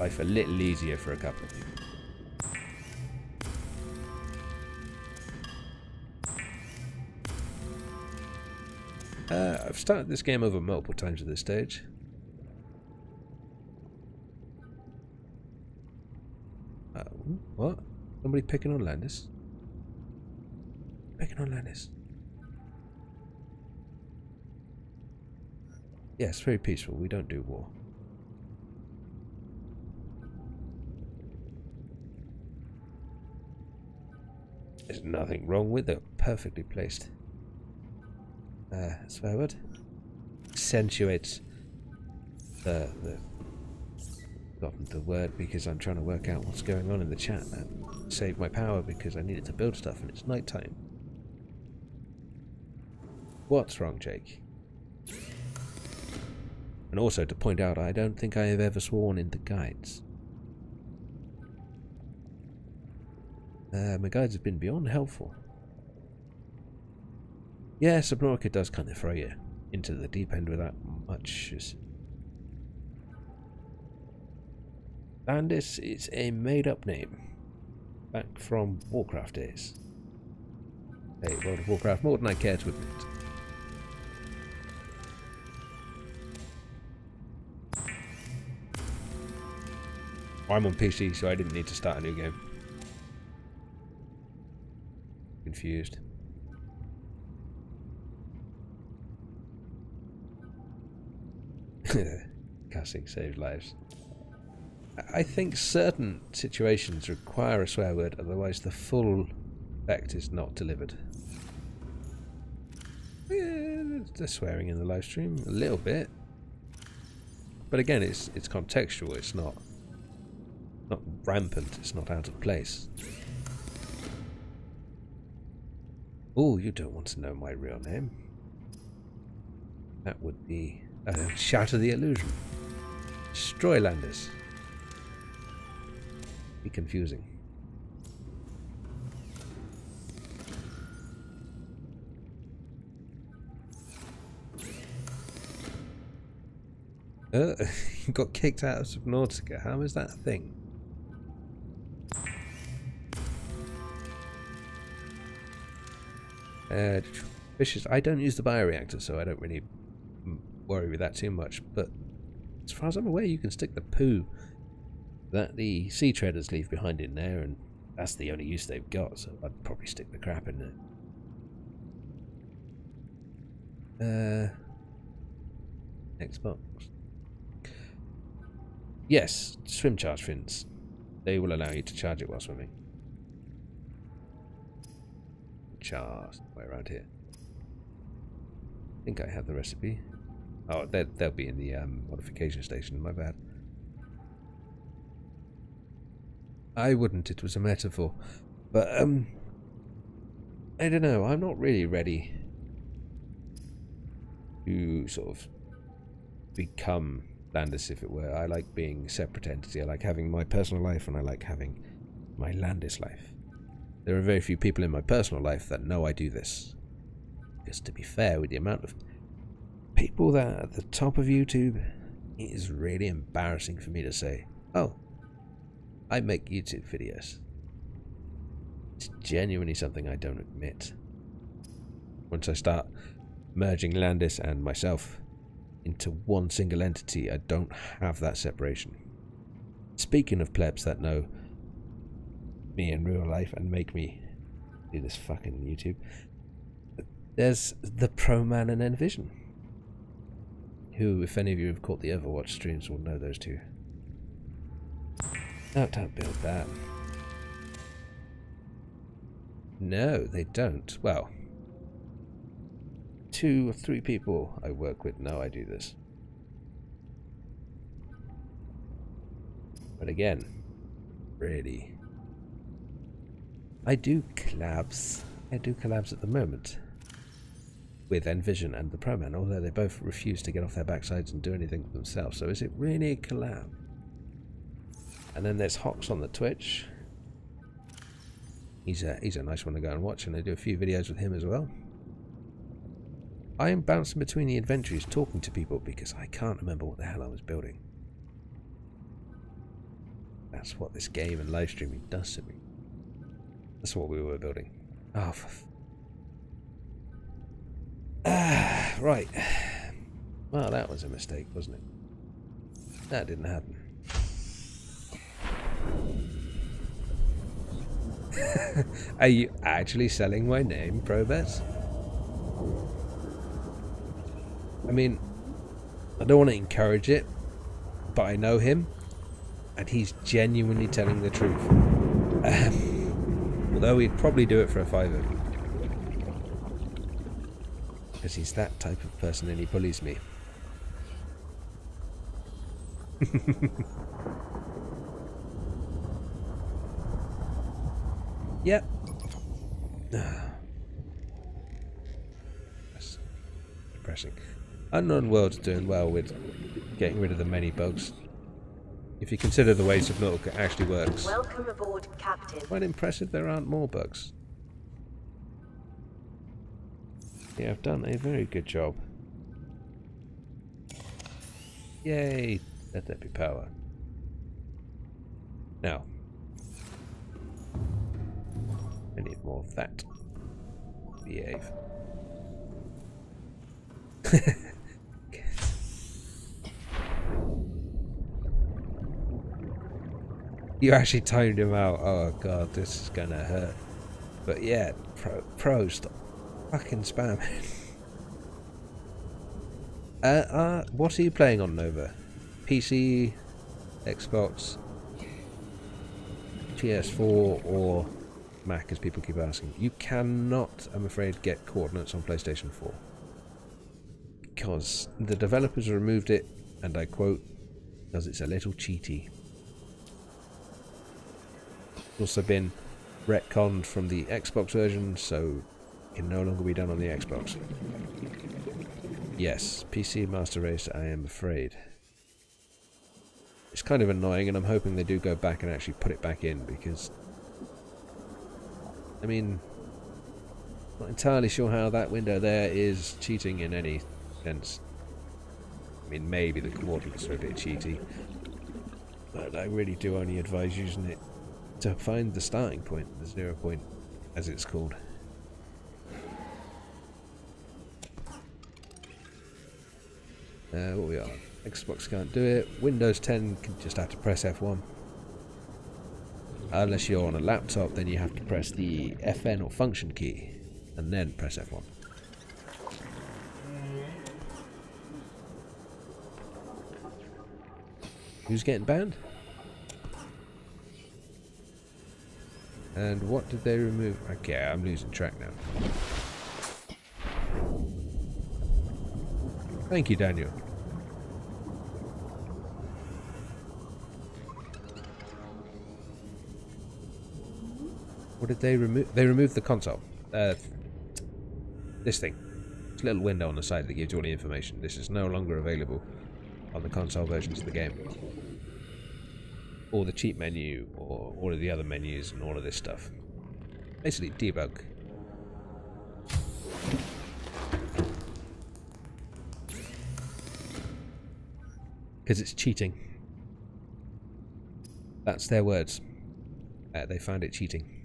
life a little easier for a couple of people. I've started this game over multiple times at this stage. What? Somebody picking on Landis? Picking on Landis? Yes, very peaceful. We don't do war. There's nothing wrong with it. Perfectly placed. Swear word. Accentuates the forgotten the word because I'm trying to work out what's going on in the chat. Save my power because I needed to build stuff and it's night time. What's wrong, Jake? And also to point out, I don't think I have ever sworn in the guides. My guides have been beyond helpful. Yeah, Subnautica does kind of throw you into the deep end without much. Landis is a made-up name, back from Warcraft days. Hey, World of Warcraft, more than I care to admit. I'm on PC, so I didn't need to start a new game. Confused. Cussing saves lives. I think certain situations require a swear word, otherwise the full effect is not delivered. Yeah, there's swearing in the live stream a little bit, but again, it's contextual. It's not rampant. It's not out of place. Oh, you don't want to know my real name. That would be shatter the illusion. Destroy Landis. Be confusing. You got kicked out of Subnautica. How is that a thing? Fishes. I don't use the bioreactor, so I don't really worry with that too much. But as far as I'm aware, you can stick the poo that the sea traders leave behind in there, and that's the only use they've got, so I'd probably stick the crap in there. Next box. Yes, swim charge fins. They will allow you to charge it while swimming. Charge way around here. I think I have the recipe. Oh, they'll be in the modification station, my bad. I wouldn't, it was a metaphor. But, I don't know, I'm not really ready to sort of become Landis, if it were. I like being a separate entity. I like having my personal life, and I like having my Landis life. There are very few people in my personal life that know I do this. Because to be fair, with the amount of people that are at the top of YouTube, it is really embarrassing for me to say, oh, I make YouTube videos. It's genuinely something I don't admit. Once I start merging Landis and myself into one single entity, I don't have that separation. Speaking of plebs that know me in real life and make me do this fucking YouTube, there's the Pro Man and Envision, who, if any of you have caught the Overwatch streams, will know those two. No, don't build that. No, they don't. Well, 2 or 3 people I work with know I do this. But again, really, I do collabs. I do collabs at the moment with Envision and the Pro Man, although they both refuse to get off their backsides and do anything for themselves. So is it really a collab? And then there's Hox on the Twitch. He's a nice one to go and watch, and I do a few videos with him as well. I am bouncing between the inventories talking to people because I can't remember what the hell I was building. That's what this game and live streaming does to me. That's what we were building. Oh, right. Well, that was a mistake, wasn't it? That didn't happen. Are you actually selling my name, Probet? I mean, I don't want to encourage it, but I know him, and he's genuinely telling the truth. Although he'd probably do it for a £5. Because he's that type of person and he bullies me. Yep. That's depressing. Unknown World's doing well with getting rid of the many bugs. If you consider the way Subnautica actually works. Welcome aboard, Captain. Quite impressive there aren't more bugs. Yeah, I've done a very good job. Yay! Let there be power. Now, I need more of that. Behave. You actually timed him out. Oh god, this is gonna hurt. But yeah, pro stop fucking spamming. What are you playing on, Nova? PC, Xbox, PS4 or Mac, as people keep asking. You cannot, I'm afraid, get coordinates on PlayStation 4. Because the developers removed it, and I quote, because it's a little cheaty. It's also been retconned from the Xbox version, so it can no longer be done on the Xbox. Yes, PC Master Race, I am afraid. It's kind of annoying, and I'm hoping they do go back and actually put it back in, because I mean, not entirely sure how that window there is cheating in any sense. I mean, maybe the coordinates are a bit cheaty, but I really do only advise using it to find the starting point, the 0 point, as it's called. What we are? Xbox can't do it. Windows 10 can just have to press F1. Unless you're on a laptop, then you have to press the FN or function key and then press F1. Who's getting banned? And what did they remove? Okay, I'm losing track now. Thank you, Daniel. What did they remove? They removed the console. This thing. This little window on the side that gives you all the information. This is no longer available on the console versions of the game. Or the cheat menu, or all of the other menus, and all of this stuff. Basically, debug. Because it's cheating. That's their words. They found it cheating.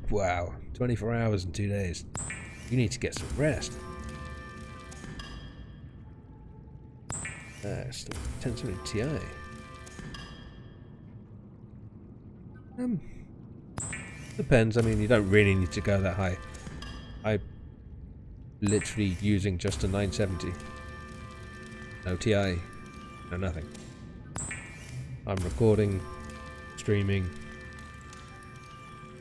Wow, 24 hours and 2 days. You need to get some rest. Still 1070 Ti. Depends. I mean, you don't really need to go that high. I'm literally using just a 970. No Ti. No nothing. I'm recording, streaming,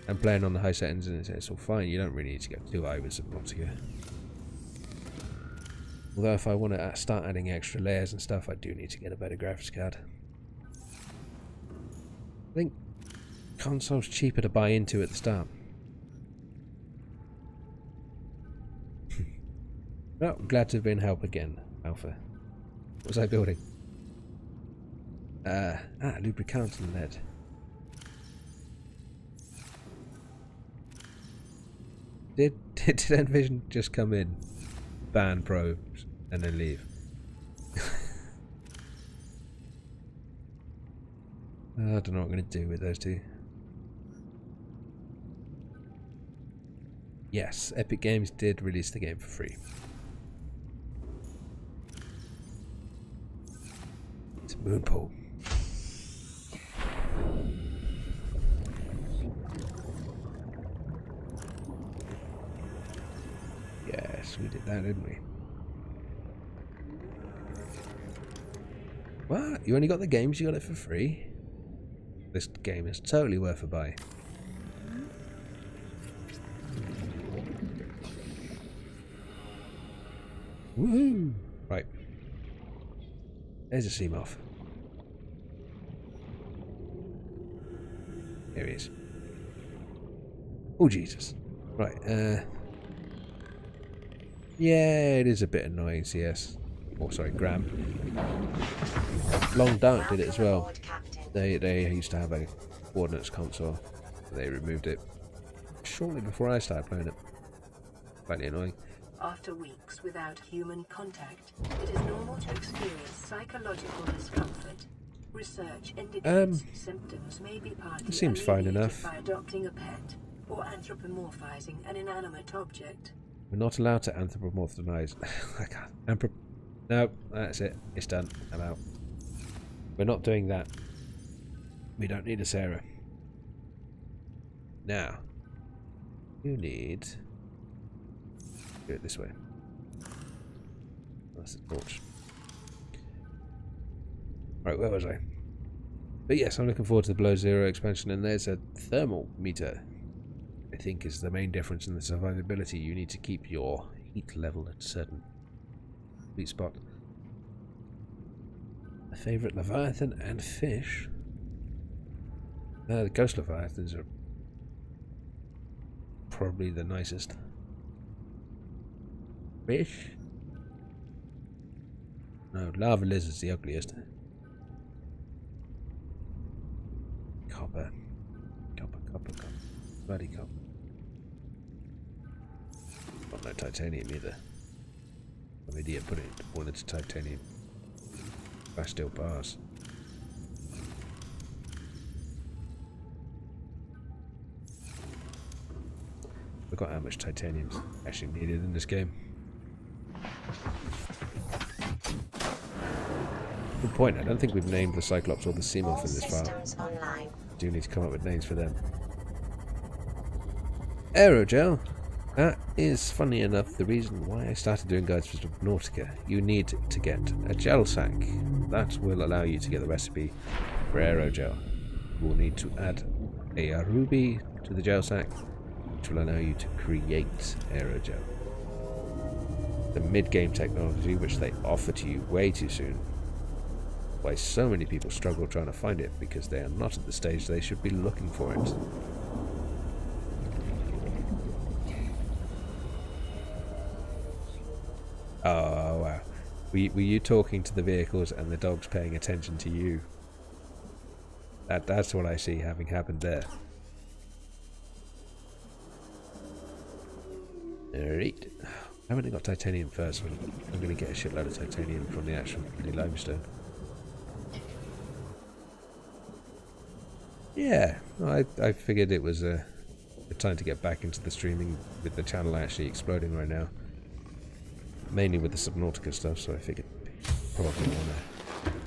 and playing on the high settings, and it's all fine. You don't really need to go too high with Subnautica. Although if I want to start adding extra layers and stuff, I do need to get a better graphics card. I think console's cheaper to buy into at the start. Well, glad to have been help again, Alpha. What was I building? Lubricant and lead. Did Envision just come in, ban probes, and then leave? I don't know what I'm going to do with those two. Yes, Epic Games did release the game for free. It's a moon pool. Yes, we did that, didn't we? What? You only got the games, you got it for free? This game is totally worth a buy. Woohoo! Right. There's a Seamoth. Here he is. Oh, Jesus. Right, yeah, it is a bit annoying, CS. Oh, sorry, Graham. Long Dark did it as well. They used to have a coordinates console. They removed it shortly before I started playing it. Slightly annoying. After weeks without human contact, it is normal to experience psychological discomfort. Research indicates symptoms may be partly seems fine enough. by adopting a pet or anthropomorphizing an inanimate object. We're not allowed to anthropomorphize. I can't. No, that's it. It's done. I'm out. We're not doing that. We don't need a Sarah. Now, you need... do it this way. That's the torch. Right, where was I? But yes, I'm looking forward to the Below Zero expansion, and there's a thermal meter. I think is the main difference in the survivability. You need to keep your heat level at a certain sweet spot. My favourite leviathan and fish. The ghost leviathans are probably the nicest. Fish? No, lava lizard's the ugliest. Copper. Bloody copper. Got no titanium either. Some idiot put it all into titanium. Bastille bars. Forgot how much titanium's actually needed in this game. Good point. I don't think we've named the Cyclops or the Seamoth in this file. Do need to come up with names for them. Aerogel. That is, funny enough, the reason why I started doing guides for Subnautica. You need to get a gel sack. That will allow you to get the recipe for aerogel. You will need to add a ruby to the gel sack, which will allow you to create aerogel. The mid-game technology, which they offer to you way too soon. Why so many people struggle trying to find it, because they are not at the stage they should be looking for it. Oh wow. Were you talking to the vehicles and the dogs paying attention to you? That's what I see having happened there. Alright. I haven't got titanium first, so I'm going to get a shitload of titanium from the actual limestone. Yeah, I figured it was a good time to get back into the streaming with the channel actually exploding right now. Mainly with the Subnautica stuff, so I figured probably want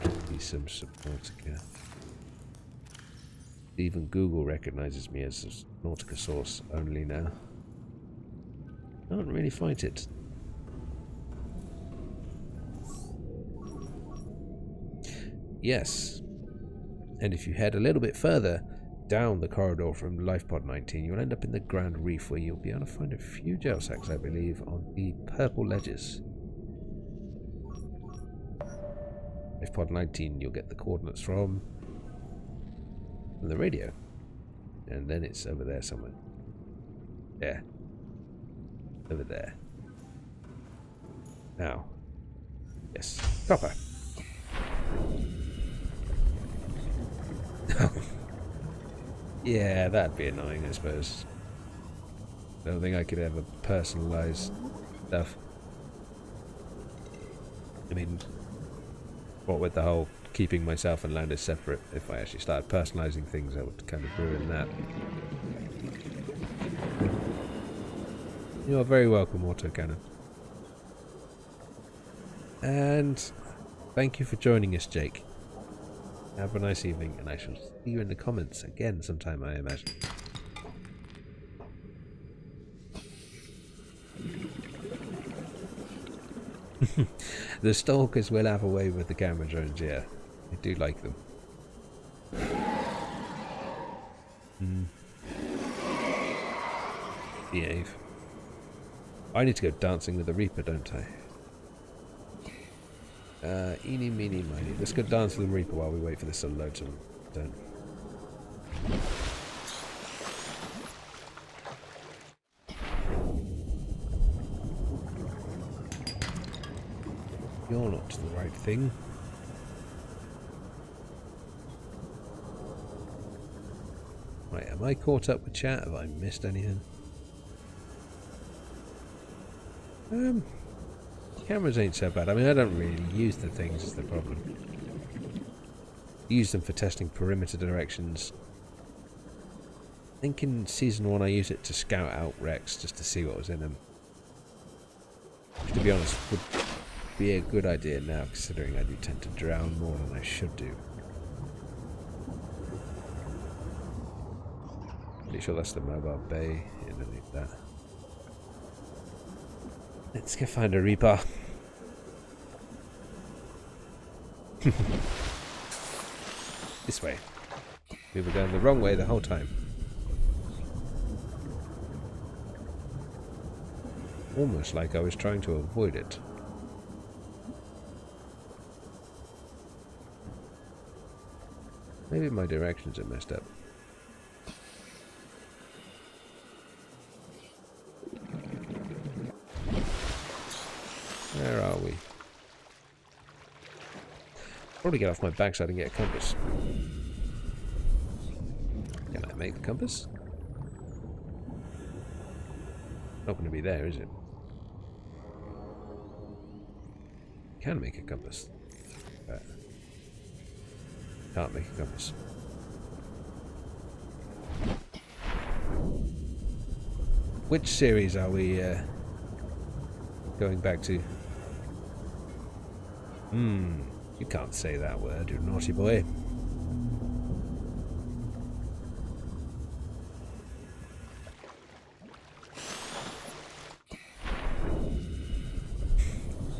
to be some Subnautica. Even Google recognizes me as a Subnautica source only now. I don't really find it. Yes. And if you head a little bit further down the corridor from LifePod 19, you'll end up in the Grand Reef, where you'll be able to find a few gel sacks, I believe, on the purple ledges. LifePod 19, you'll get the coordinates from the radio. And then it's over there somewhere. Yeah. Over there. Now. Yes. Copper. Yeah, that'd be annoying, I suppose. I don't think I could ever personalize stuff. I mean, what with the whole keeping myself and Landis separate, if I actually started personalizing things, I would kind of ruin that. You are very welcome, Autocannon. And thank you for joining us, Jake. Have a nice evening, and I shall see you in the comments again sometime, I imagine. The Stalkers will have a way with the camera drones, yeah. I do like them. Behave. I need to go dancing with the Reaper, don't I? Eeny, meeny, miny. Let's go dance with the Reaper while we wait for this to load to turn. You're not the right thing. Right, am I caught up with chat? Have I missed anything? Cameras ain't so bad. I mean, I don't really use the things, is the problem. Use them for testing perimeter directions. I think in Season 1 I used it to scout out wrecks just to see what was in them. Which, to be honest, would be a good idea now, considering I do tend to drown more than I should do. Pretty sure that's the mobile bay. Yeah, don't need that. Let's go find a Reaper. This way. We were going the wrong way the whole time. Almost like I was trying to avoid it. Maybe my directions are messed up. Where are we? Probably get off my backside and get a compass. Can I make a compass? Not going to be there, is it? Can make a compass. Can't make a compass. Which series are we going back to? You can't say that word, you naughty boy.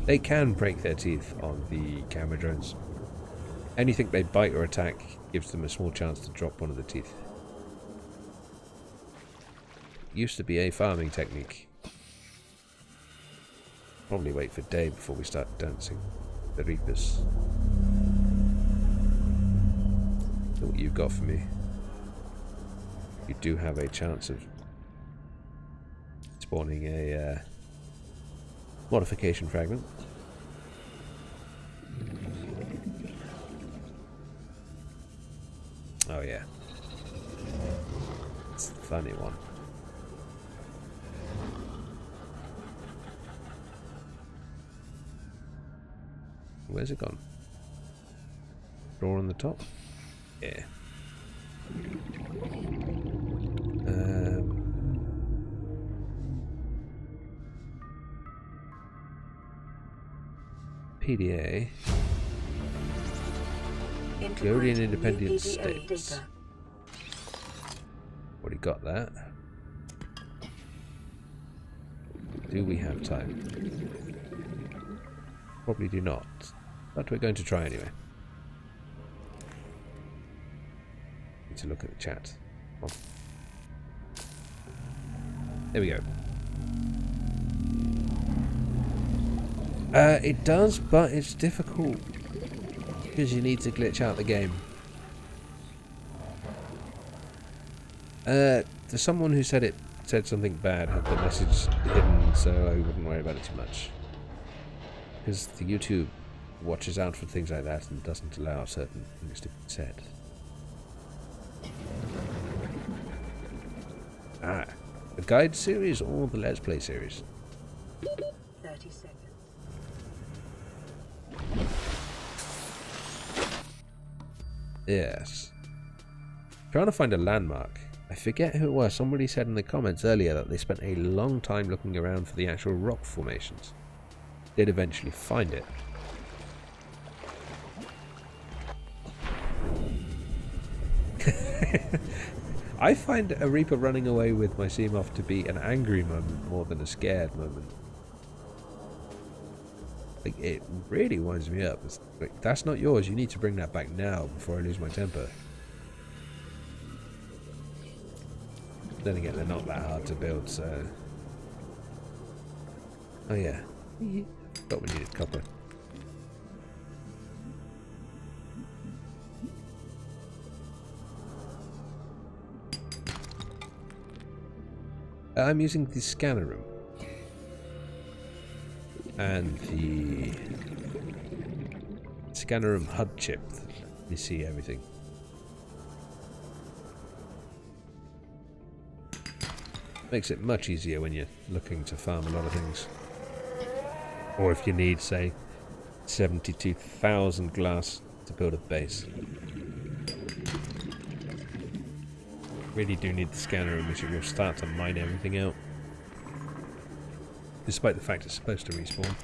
They can break their teeth on the camera drones. Anything they bite or attack gives them a small chance to drop one of the teeth. Used to be a farming technique. Probably wait for day before we start dancing the Reapers. Look what you've got for me. You do have a chance of spawning a modification fragment. Oh yeah. It's the funny one. Where's it gone? Drawer on the top? Yeah. PDA. Guardian Independent States. Already got that. Do we have time? Probably do not. But we're going to try anyway. Need to look at the chat. Oh. There we go. It does, but it's difficult because you need to glitch out the game. There's someone who said something bad, had the message hidden, so I wouldn't worry about it too much. Because the YouTube watches out for things like that and doesn't allow certain things to be said. The guide series or the Let's Play series? 30 seconds. Yes. Trying to find a landmark. I forget who it was. Somebody said in the comments earlier that they spent a long time looking around for the actual rock formations. Did eventually find it. I find a Reaper running away with my Seamoth to be an angry moment more than a scared moment. Like, it really winds me up. It's like, that's not yours. You need to bring that back now before I lose my temper. Then again, they're not that hard to build, so... Oh yeah. Thought we needed copper. I'm using the scanner room. And the scanner room HUD chip. You see everything. Makes it much easier when you're looking to farm a lot of things. Or if you need, say, 72,000 glass to build a base. Really do need the scanner room, which it will start to mine everything out. Despite the fact it's supposed to respawn.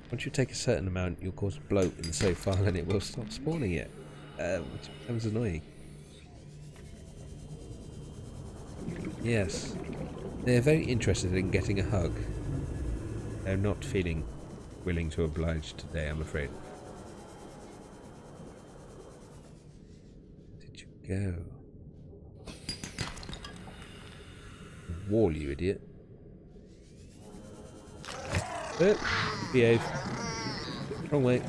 Once you take a certain amount, you'll cause bloat in the save file and it will stop spawning it. Which becomes annoying. Yes. They're very interested in getting a hug. They're not feeling willing to oblige today, I'm afraid. go. Wall, you idiot. Behave. Wrong way.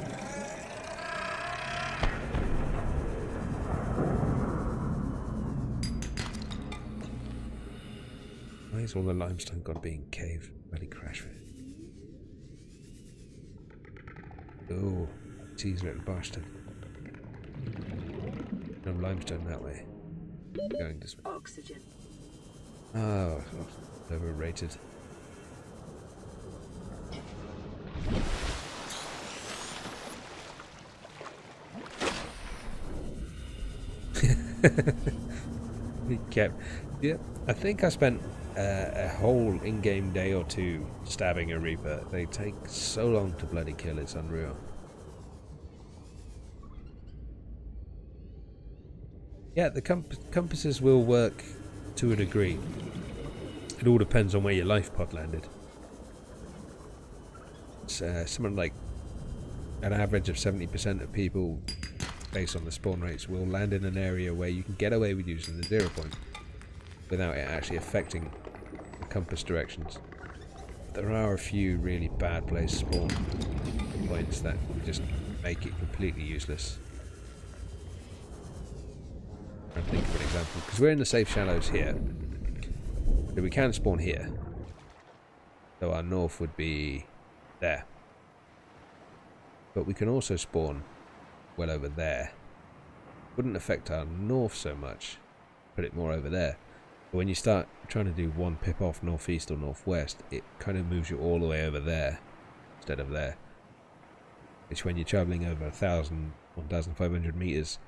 Why is all the limestone got to be in cave? Bloody crash it. Oh, cheese little bastard. No limestone that way. Going this way. Oxygen. Oh, overrated. He kept. Yeah, I think I spent a whole in-game day or two stabbing a Reaper. They take so long to bloody kill, it's unreal. Yeah, the compasses will work to a degree. It all depends on where your life pod landed. It's something like an average of 70% of people, based on the spawn rates, will land in an area where you can get away with using the 0 point without it actually affecting the compass directions. There are a few really bad place spawn points that just make it completely useless. I'm thinking of an example, because we're in the safe shallows here, so we can spawn here. So our north would be there, but we can also spawn well over there. Wouldn't affect our north so much, put it more over there. But when you start trying to do one pip off northeast or northwest, it kind of moves you all the way over there instead of there, which when you're travelling over 1,000, 1,500 meters,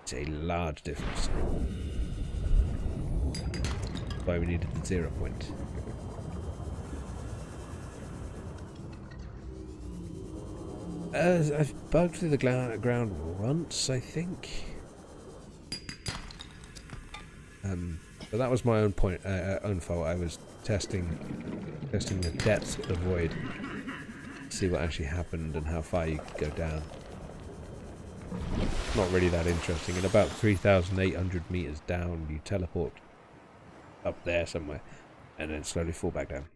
it's a large difference. That's why we needed the 0 point. I've bugged through the ground once, I think. But that was my own own fault. I was testing the depth of the void to see what actually happened and how far you could go down. Not really that interesting. And about 3,800 meters down, you teleport up there somewhere, and then slowly fall back down.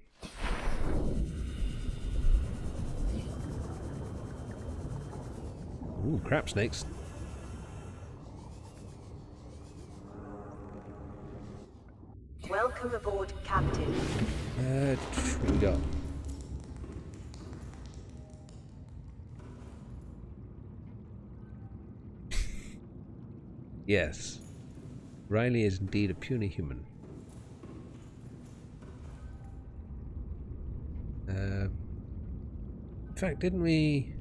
Ooh, crap snakes. Welcome aboard, Captain. What we got? Yes. Riley is indeed a puny human. In fact, didn't we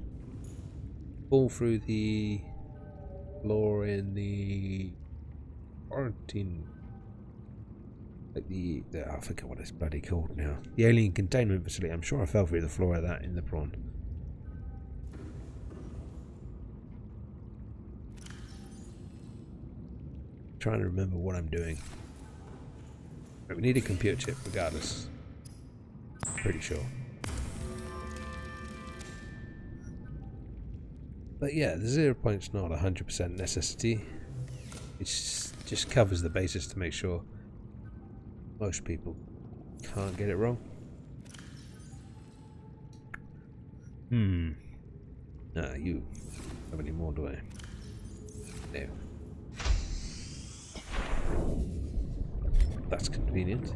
fall through the floor in the quarantine? Like I forget what it's bloody called now. The alien containment facility. I'm sure I fell through the floor of that in the prawn. Trying to remember what I'm doing. But we need a computer chip regardless. Pretty sure. But yeah, the 0 point's not 100% necessity. It just covers the basis to make sure most people can't get it wrong. Ah, you have any more, do I? No. That's convenient.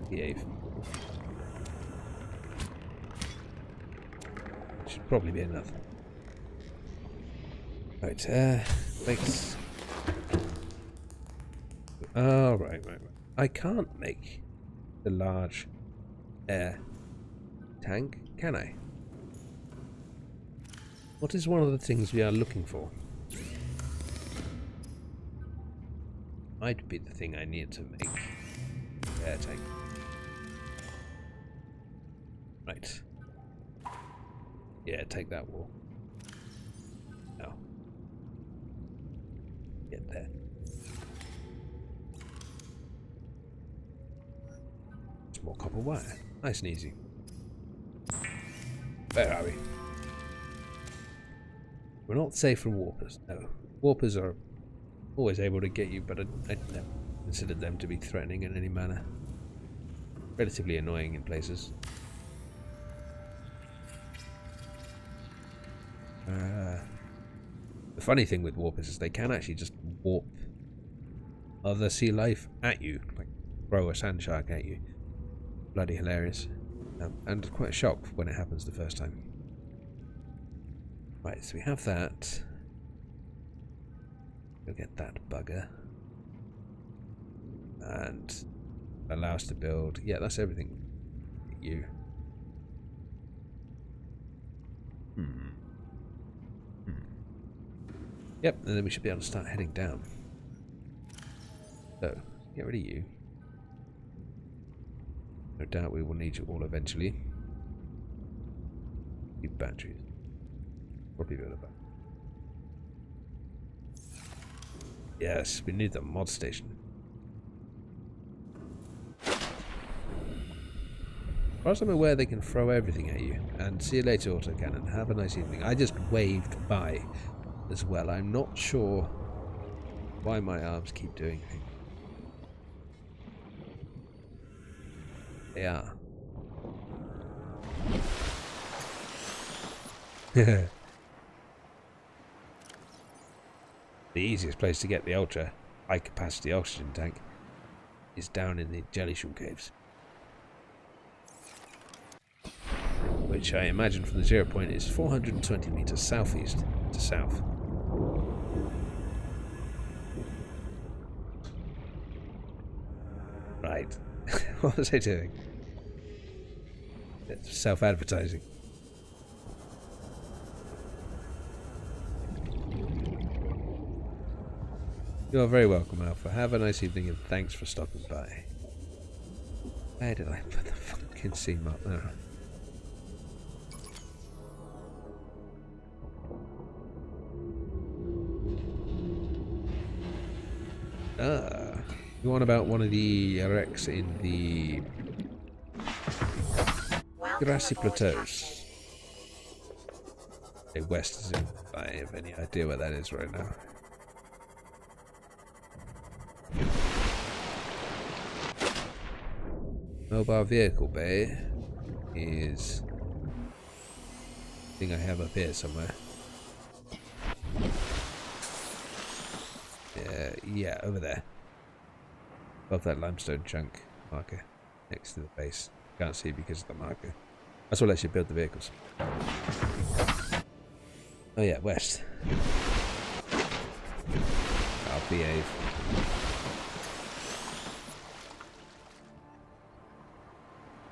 Behave. Should probably be enough. Right, thanks. Oh, right. I can't make the large air tank, can I? What is one of the things we are looking for? Might be the thing I need to make air tank. Right. Yeah, take that wall. No. Get there. Some more copper wire. Nice and easy. Where are we? We're not safe from warpers. No. Warpers are always able to get you, but I never considered them to be threatening in any manner. Relatively annoying in places. The funny thing with warpers is they can actually just warp other sea life at you, like throw a sand shark at you. Bloody hilarious. And quite a shock when it happens the first time. Right, so we have that. Go get that bugger. And allow us to build. Yeah, that's everything. You. Yep, and then we should be able to start heading down. So, get rid of you. No doubt we will need you all eventually. New batteries. Probably build a battery. Yes, we need the mod station. As far as I'm aware, they can throw everything at you. And see you later, autocannon. Have a nice evening. I just waved by as well. I'm not sure why my arms keep doing things. They are. The easiest place to get the ultra high capacity oxygen tank is down in the jellyshell caves, which I imagine from the 0 point is 420 meters southeast to south. Right. What was I doing? It's self-advertising. You're very welcome, Alpha. Have a nice evening and thanks for stopping by. Where did I put the fucking seam up there? You want about one of the wrecks in the grassy plateaus? Okay, west is if I have any idea where that is right now. Mobile vehicle bay is I think I have up here somewhere. Yeah, over there. Above that limestone chunk marker next to the base. Can't see because of the marker. That's what lets you build the vehicles. Oh yeah, west. I'll behave.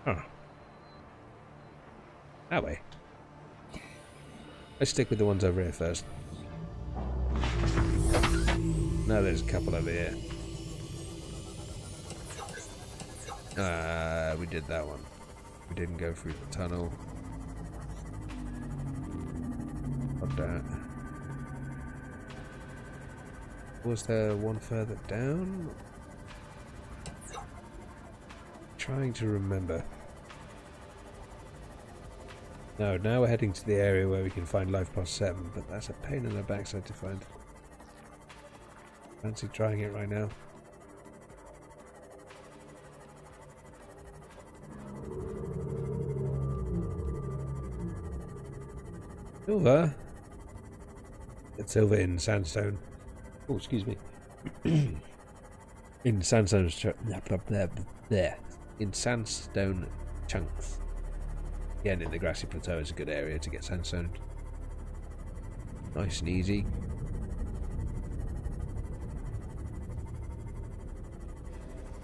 Oh. That way. Let's stick with the ones over here first. Now there's a couple over here. We did that one. We didn't go through the tunnel. Not that. Was there one further down? Trying to remember. No, now we're heading to the area where we can find Life Plus 7, but that's a pain in the backside to find. Fancy trying it right now. Silver? It's silver in sandstone. Oh, excuse me. In sandstone in sandstone chunks. Again, in the grassy plateau is a good area to get sandstone. Nice and easy.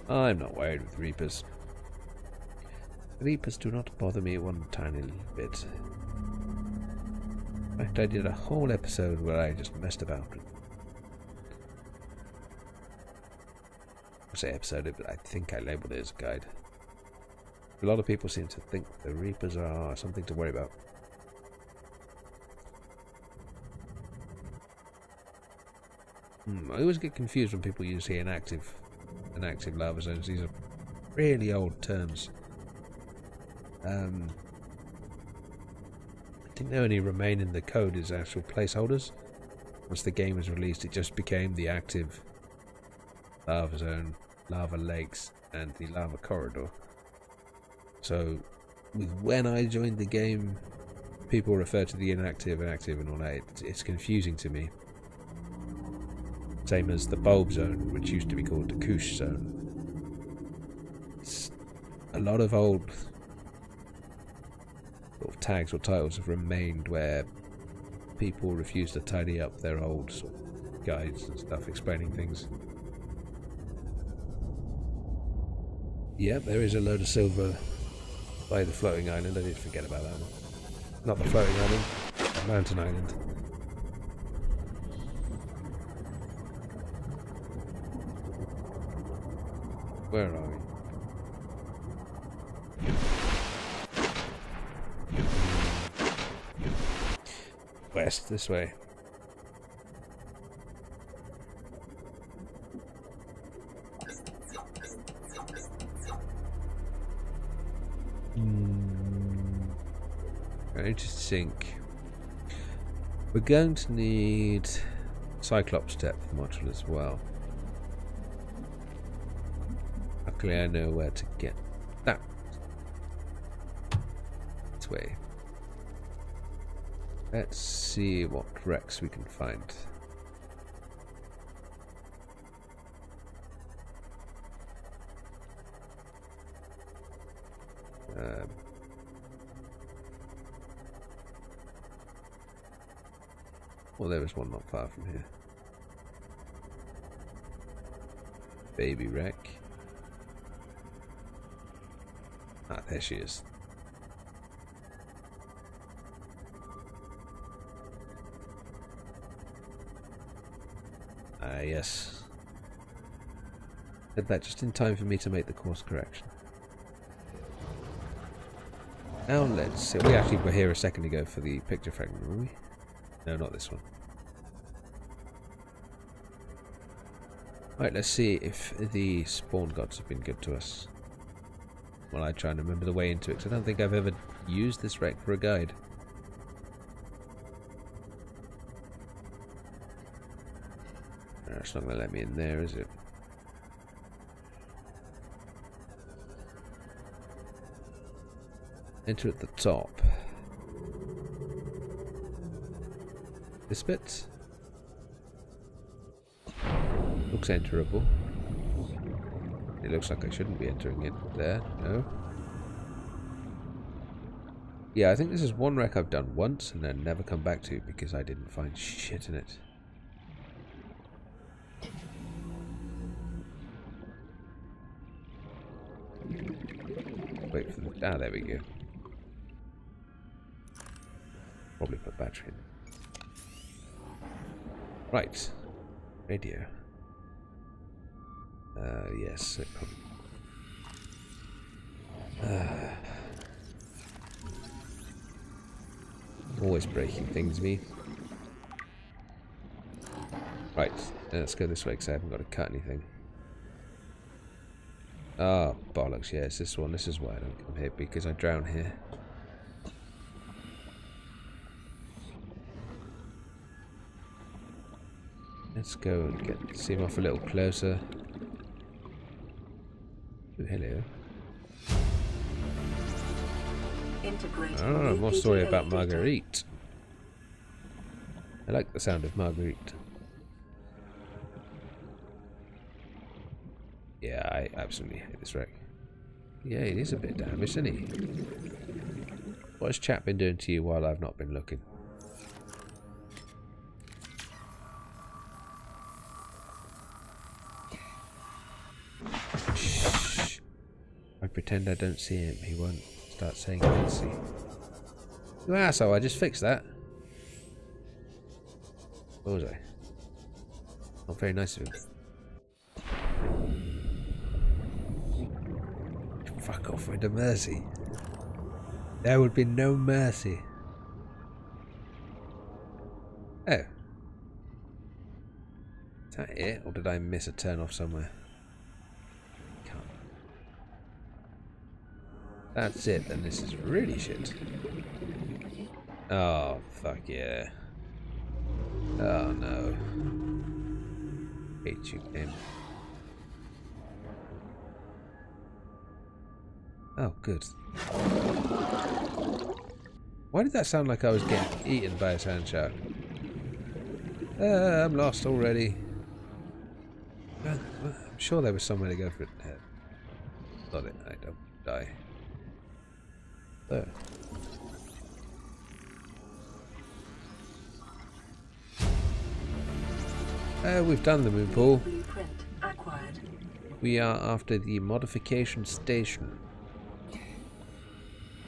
I'm not worried with Reapers. Reapers do not bother me one tiny little bit. In fact, I did a whole episode where I just messed about. I say episode, but I think I labelled it as a guide. A lot of people seem to think the Reapers are something to worry about. I always get confused when people use here inactive lava zones. These are really old terms. I think they only remain in the code as actual placeholders once the game was released, it just became the active lava zone, lava lakes, and the lava corridor. So, when I joined the game, people refer to the inactive, active, and all that. It's confusing to me. Same as the bulb zone, which used to be called the Koosh zone. A lot of old sort of tags or titles have remained where people refuse to tidy up their old sort of guides and stuff explaining things. Yep, there is a load of silver by the floating island. I did forget about that one. Not the floating island, the mountain island. Where are we? West, this way. I need to think. We're going to need Cyclops depth module as well. Luckily I know where to get that. This way. Let's see what wrecks we can find. Well, there is one not far from here. Baby wreck. Ah, there she is. Ah, yes. Did that just in time for me to make the course correction. Now let's see. We actually were here a second ago for the picture fragment, were we? No, not this one. Right, let's see if the spawn gods have been good to us. Well, I try and remember the way into it, 'cause I don't think I've ever used this wreck for a guide. It's not going to let me in there, is it? Enter at the top. This bit looks enterable. It looks like I shouldn't be entering it there. No. Yeah, I think this is one wreck I've done once and then never come back to because I didn't find shit in it. Wait for the... Ah, there we go. Probably put battery in. Right. Radio. Yes, it probably... Always breaking things, me. Right, let's go this way because I haven't got to cut anything. Ah, bollocks, yes, this one. This is why I don't come here, because I drown here. Let's go and see him off a little closer. Ooh, hello. Ah, more story about Marguerite. I like the sound of Marguerite. Yeah, I absolutely hate this wreck. Yeah, it is a bit damaged, isn't he? What has chat been doing to you while I've not been looking? Shh. I pretend I don't see him. He won't start saying he can see. You asshole, I just fixed that. What was I? Not very nice of him. Fuck off with the mercy. There would be no mercy. Oh. Is that it? Or did I miss a turn off somewhere? Can't. That's it, then this is really shit. Oh, fuck yeah. Oh no. Hate you, game. Oh, good. Why did that sound like I was getting eaten by a sand shark? I'm lost already. I'm sure there was somewhere to go for it. Got it. I don't die. There. We've done the moon pool. We are after the modification station.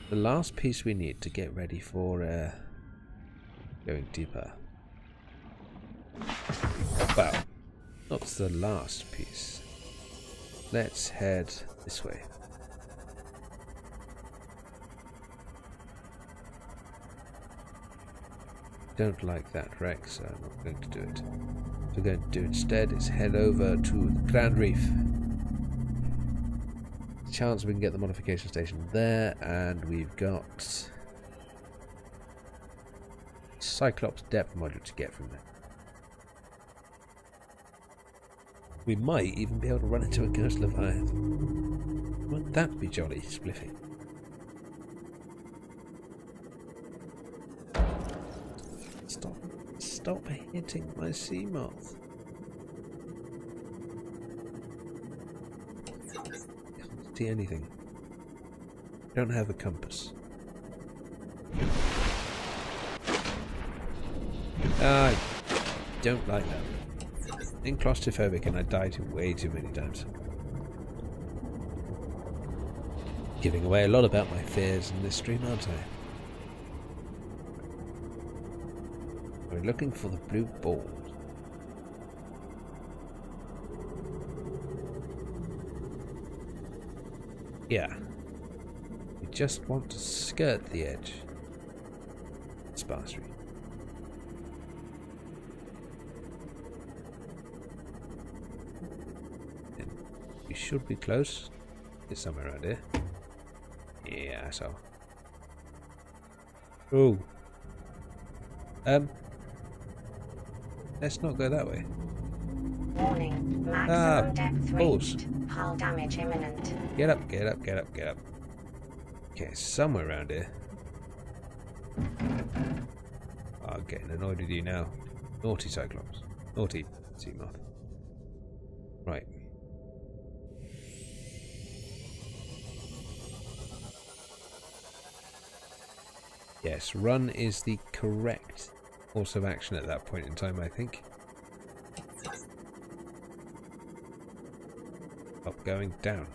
The last piece we need to get ready for going deeper. Well, not the last piece. Let's head this way. Don't like that wreck, so I'm not going to do it. What we're going to do instead is head over to the Grand Reef. Chance we can get the modification station there, and we've got Cyclops depth module to get from there. We might even be able to run into a ghost leviathan. Wouldn't that be jolly spliffy? Stop hitting my sea moth. Can't see anything. Don't have a compass. I don't like that. I'm claustrophobic and I died way too many times. Giving away a lot about my fears in this stream, aren't I? We're looking for the blue ball. Yeah. We just want to skirt the edge. Sparsely. And we should be close. It's somewhere around here. Yeah, so. Oh. Let's not go that way. Warning. Maximum depth reached. Hull damage imminent. Get up, get up, get up, get up. Okay, somewhere around here. Oh, I'm getting annoyed with you now. Naughty Cyclops. Naughty sea moth. Right. Yes, run is the correct course of action at that point in time, I think. Up, going down.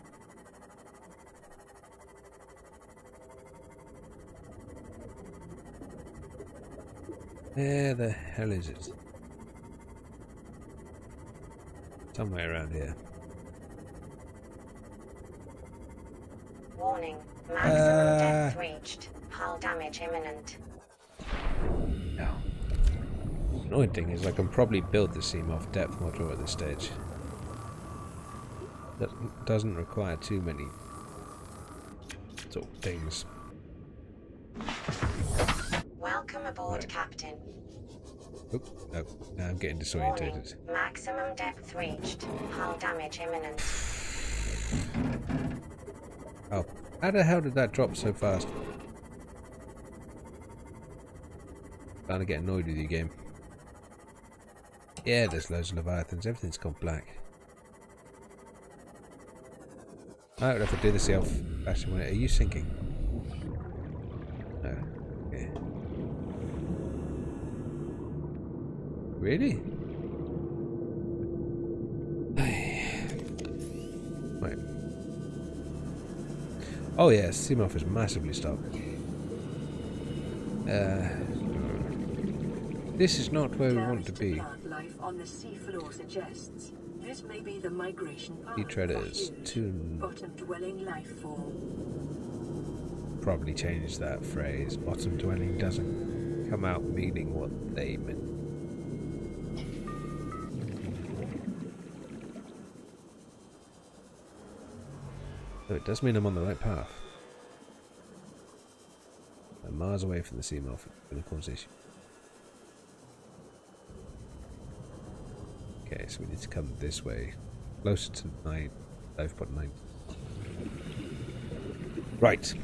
Where the hell is it? Somewhere around here. Warning. Maximum depth reached. Hull damage imminent. No. The annoying thing is I can probably build the Seamoth depth module at this stage. That doesn't require too many sort of things. Welcome aboard, Right. Captain. Captain. Oop, no, now I'm getting disorientated. Warning. Maximum depth reached. Hull damage imminent. Oh, how the hell did that drop so fast? Starting to get annoyed with you, game. Yeah, there's loads of leviathans. Everything's gone black. I would have to do this self. Actually, are you sinking? No. Okay. Really? Right. Oh yes, Seamoth is massively stuck. This is not where we want to be. Life on the sea floor suggests this may be the migration path Sea treaders to bottom-dwelling life form. probably change that phrase. Bottom dwelling doesn't come out meaning what they meant. So it does mean I'm on the right path. I'm miles away from the Seamoth in the conversation. Okay, so we need to come this way. Closer to 9. I've put 9. Right.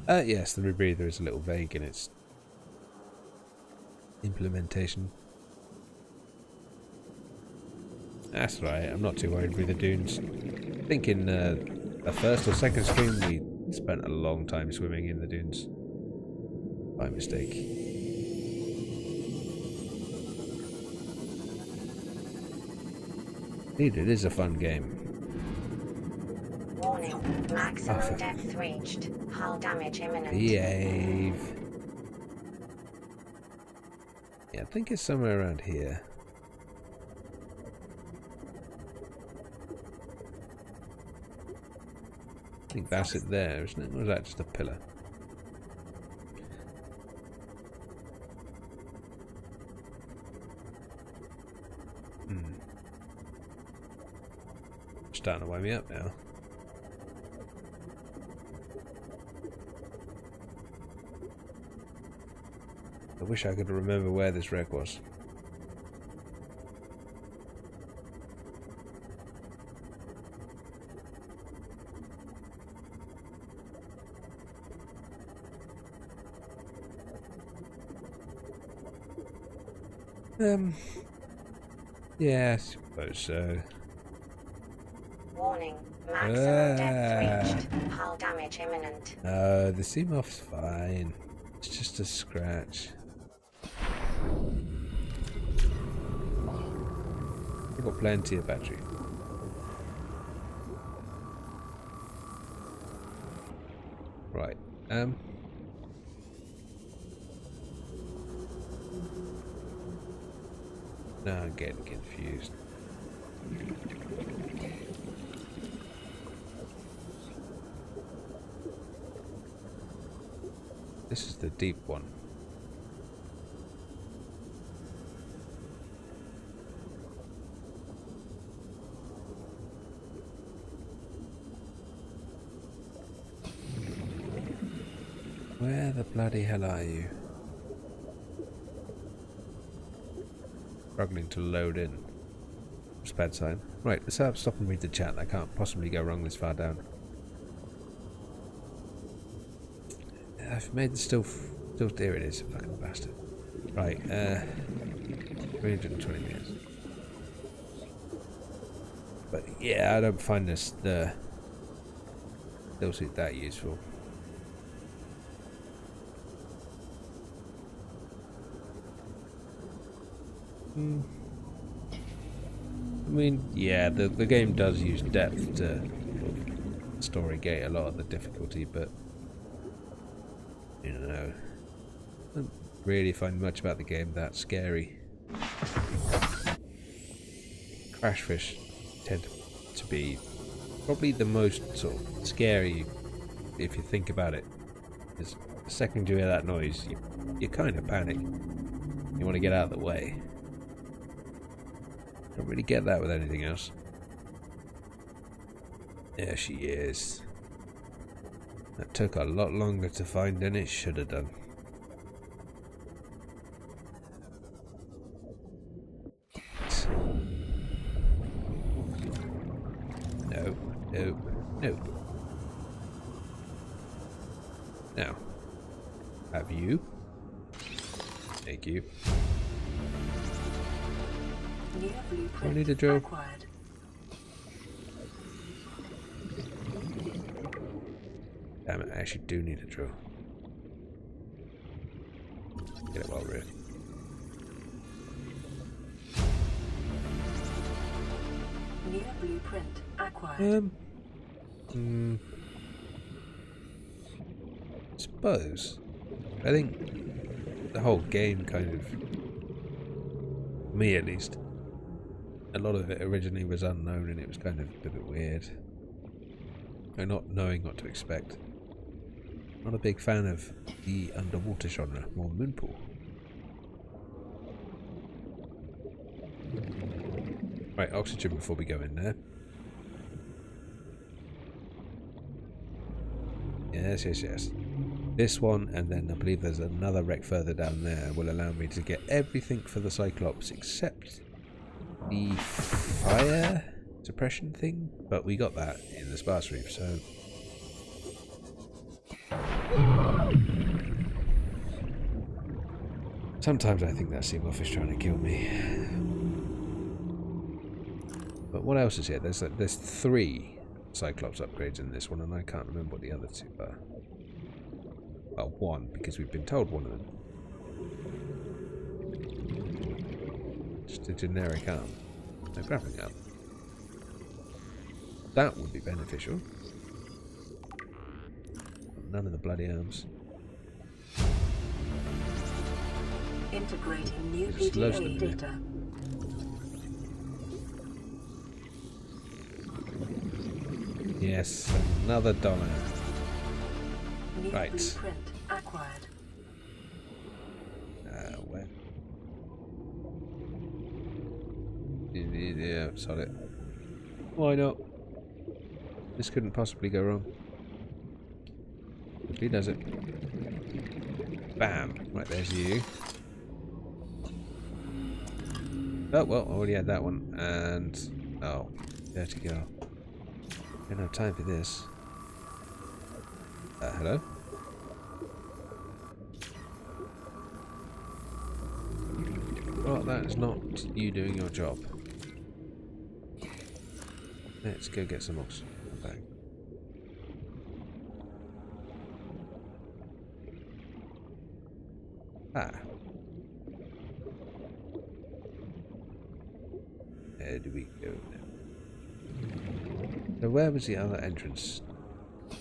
Yes, the rebreather is a little vague in its implementation. That's right, I'm not too worried with the dunes. I think in the first or second stream we spent a long time swimming in the dunes. By mistake. Indeed, it is a fun game. Warning, maximum depth reached. Hull damage imminent. Behave. Yeah, I think it's somewhere around here. I think that's it there, isn't it? Or is that just a pillar? Starting to wind me up now. I wish I could remember where this wreck was. Yeah, I suppose so. Warning, maximum depth reached. Hull damage imminent. No, the Seamoth's fine. It's just a scratch. I've got plenty of battery. Right. Now I'm getting confused. This is the deep one. Where the bloody hell are you? Struggling to load in. It's a bad sign. Right, let's stop and read the chat. That can't possibly go wrong this far down. I've made the still there it is, fucking bastard. Right, 320 meters. But yeah, I don't find this the still suit that useful. I mean, yeah, the game does use depth to story gate a lot of the difficulty, but you know, I don't really find much about the game that scary. Crashfish tend to be probably the most sort of scary if you think about it. Because the second you hear that noise, you kind of panic. You want to get out of the way. Don't really get that with anything else. There she is. That took a lot longer to find than it should have done. No, no, no. Now, have you? Thank you. I need a drill. Acquired. Damn it, I actually do need a drill. Get it well ready. New blueprint acquired. Suppose. I think the whole game kind of, me at least, a lot of it originally was unknown and it was kind of a bit weird. And not knowing what to expect. Not a big fan of the underwater genre, more moonpool. Right, oxygen before we go in there. Yes, yes, yes. This one, and then I believe there's another wreck further down there, will allow me to get everything for the Cyclops except the fire suppression thing. But we got that in the sparse reef, so... Sometimes I think that sea wolf is trying to kill me. But what else is here? There's 3 Cyclops upgrades in this one, and I can't remember what the other 2 are. Well, 1, because we've been told one of them. Just a generic arm. No grappling arm. That would be beneficial. None of the bloody arms. Integrating new PDA data. Yes, another dollar. New Right. blueprint acquired. Where? Yeah, sod it. Why not? This couldn't possibly go wrong. He does it. Bam! Right, there's you. Oh, well, already had that one. And... oh, dirty girl. Don't have time for this. Hello? Well, that is not you doing your job. Let's go get some oxygen. Back. Ah. Where do we go now? So where was the other entrance? I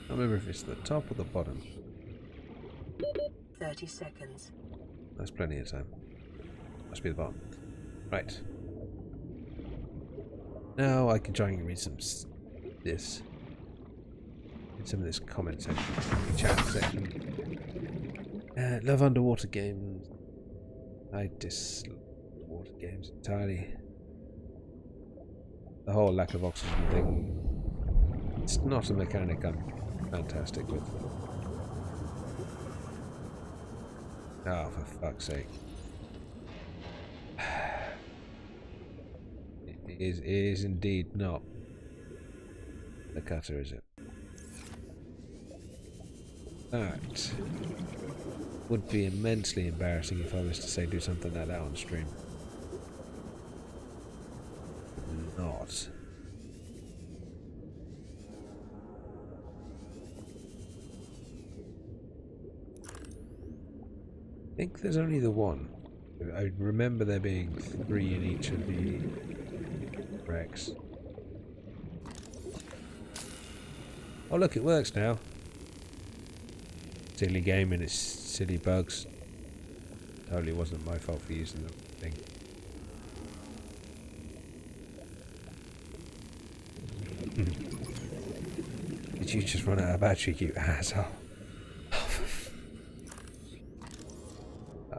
don't remember if it's the top or the bottom. 30 seconds. That's plenty of time. Must be the bottom. Right. Now I can try and read some this. In some of this comment section, chat section. Love underwater games. I dislike water games entirely. The whole lack of oxygen thing. It's not a mechanic I'm fantastic with. Oh, for fuck's sake. It is indeed not the cutter, is it? That would be immensely embarrassing if I was to say do something like that on stream. Not. I think there's only the one. I remember there being 3 in each of the wrecks. Oh look, it works now. Silly game and its silly bugs. Totally wasn't my fault for using the thing. Did you just run out of battery, you asshole?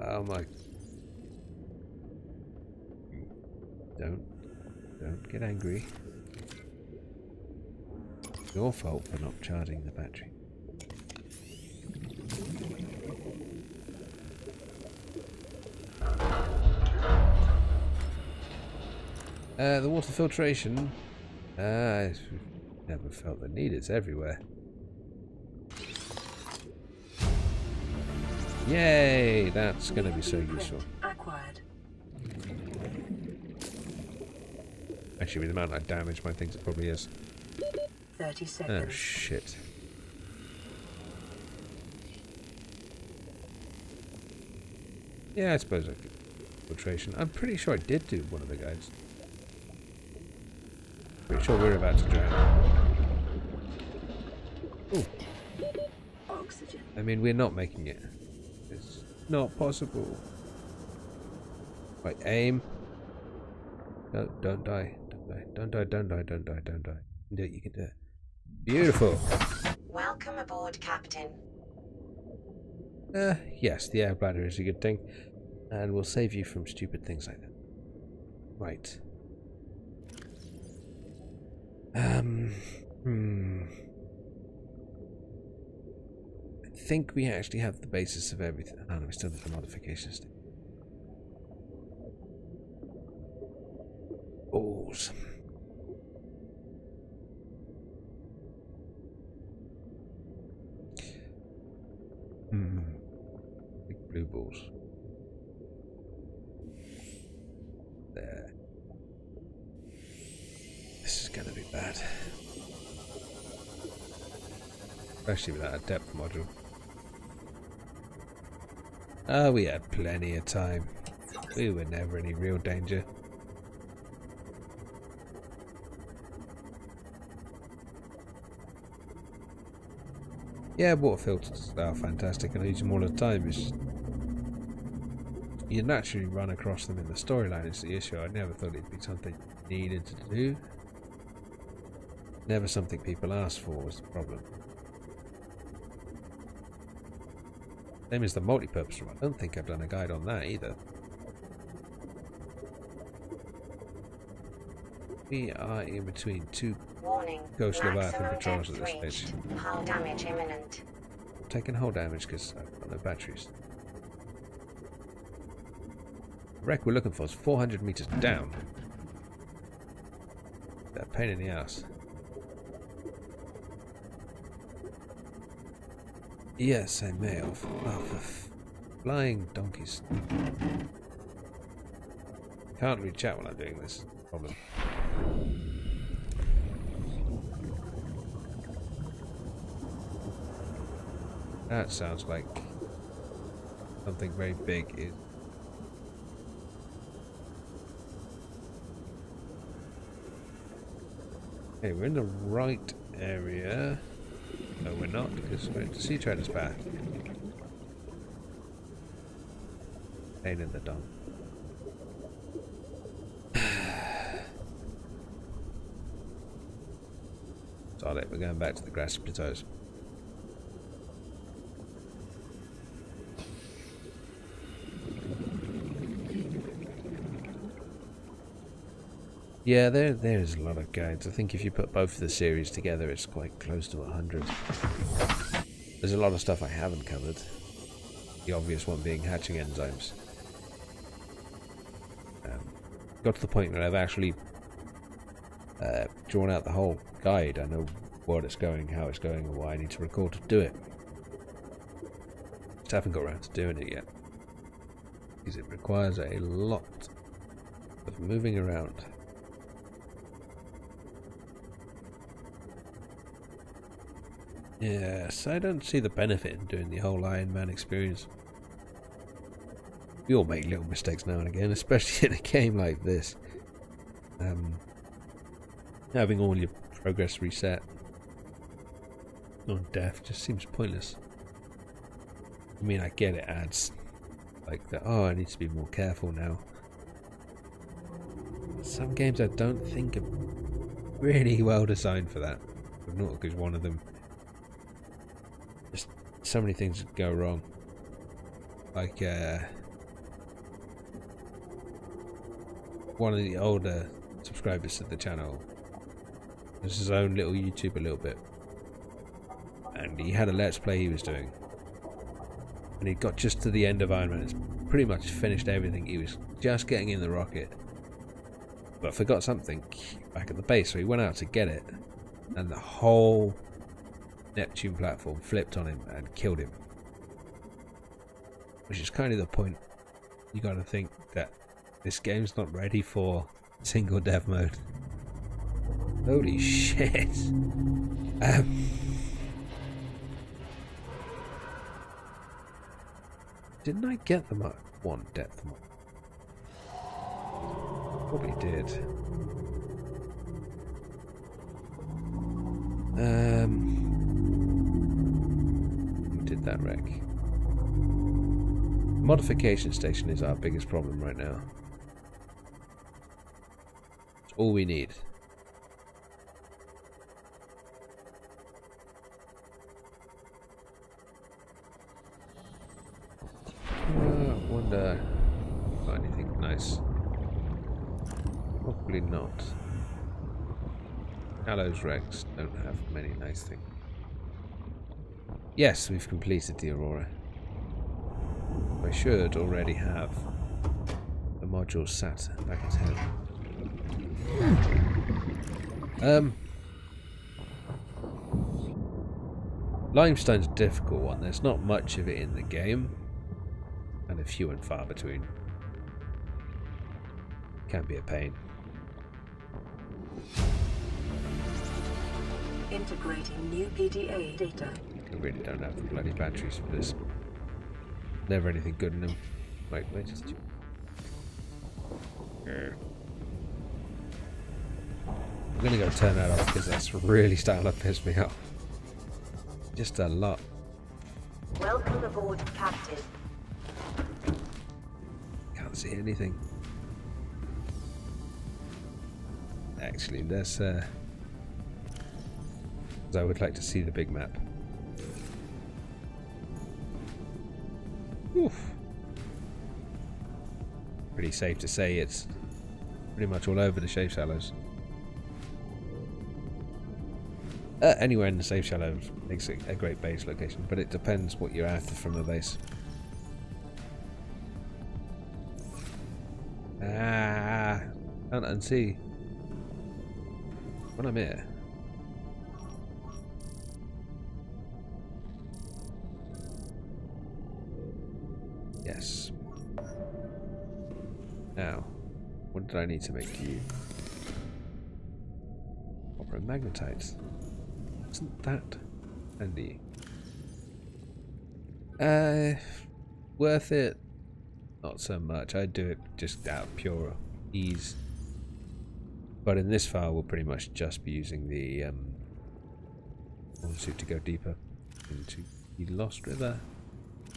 Oh my... Don't get angry. It's your fault for not charging the battery. The water filtration. I've never felt the need. It's everywhere. Yay! That's going to be so useful. Acquired. Actually, with the amount I damage my things, it probably is. 30 seconds. Oh shit! Yeah, I suppose I could. Filtration. I'm pretty sure I did do one of the guides. Pretty sure we're about to drown. Ooh. Oxygen. I mean, we're not making it. It's not possible. Right, aim. No, don't die. Don't die. Don't die. Don't die. Don't die. Don't die. You can do it. You can do it. Beautiful. Welcome aboard, Captain. Yes, the air bladder is a good thing. And we'll save you from stupid things like that. Right. think we actually have the basis of everything. Oh no, we still have the modifications. Balls. Big blue balls. There. This is gonna be bad. Especially without a depth module. Oh, we had plenty of time. We were never in any real danger. Yeah, water filters are fantastic and I use them all the time. It's just, you naturally run across them in the storyline is the issue. I never thought it'd be something needed to do. Never something people asked for was the problem. Same as the multi-purpose room. I don't think I've done a guide on that either. We are in between two ghost leviathan patrols at this stage. Hull damage imminent. I'm taking hull damage because I've got no batteries. The wreck we're looking for is 400 meters down. That pain in the ass. Yes, I may have. Oh, for flying donkeys. Can't read chat while I'm doing this. Problem. That sounds like something very big is. Okay, we're in the right area. No, we're not, because we're into Sea Trader's Path. Pain in the dump. Solid, we're going back to the grassy plateaus. Yeah, there's a lot of guides. I think if you put both of the series together, it's quite close to 100. There's a lot of stuff I haven't covered. The obvious one being hatching enzymes. Got to the point where I've actually drawn out the whole guide. I know what it's going, how it's going, and why I need to record to do it. Just haven't got around to doing it yet. Because it requires a lot of moving around. Yes, I don't see the benefit in doing the whole Iron Man experience. We all make little mistakes now and again, especially in a game like this. Having all your progress reset on death just seems pointless. I mean, I get it adds like that. Oh, I need to be more careful now. Some games I don't think are really well designed for that. Subnautica is one of them. Just so many things go wrong. Like one of the older subscribers to the channel has his own little YouTube a little bit, and he had a let's play he was doing, and he got just to the end of Iron Man. It's pretty much finished everything. He was just getting in the rocket, but forgot something back at the base, so he went out to get it, and the whole Neptune platform flipped on him and killed him. Which is kind of the point. You got to think that this game's not ready for single dev mode. Holy shit. Didn't I get the Mark 1 depth mod? Probably did. Who did that wreck? Modification station is our biggest problem right now. It's all we need. I wonder if got anything nice. Probably not. Gallows wrecks don't have many nice things. Yes, we've completed the Aurora. I should already have the module sat back at home. Limestone's a difficult one. There's not much of it in the game, and a few and far between. Can be a pain. Integrating new PDA data. I really don't have the bloody batteries for this. Never anything good in them. Wait, just... I'm gonna go turn that off because that's really starting to piss me off. Just a lot. Welcome aboard, Captain. Can't see anything. Actually, let's I would like to see the big map. Oof. Pretty safe to say it's pretty much all over the Safe Shallows. Anywhere in the Safe Shallows makes it a great base location, but it depends what you're after from a base. Can't unsee when I'm here. Yes. Now, what did I need to make you? Copper and magnetite. Isn't that handy? Worth it? Not so much. I do it just out of pure ease. But in this file, we'll pretty much just be using the suit to go deeper into the Lost River.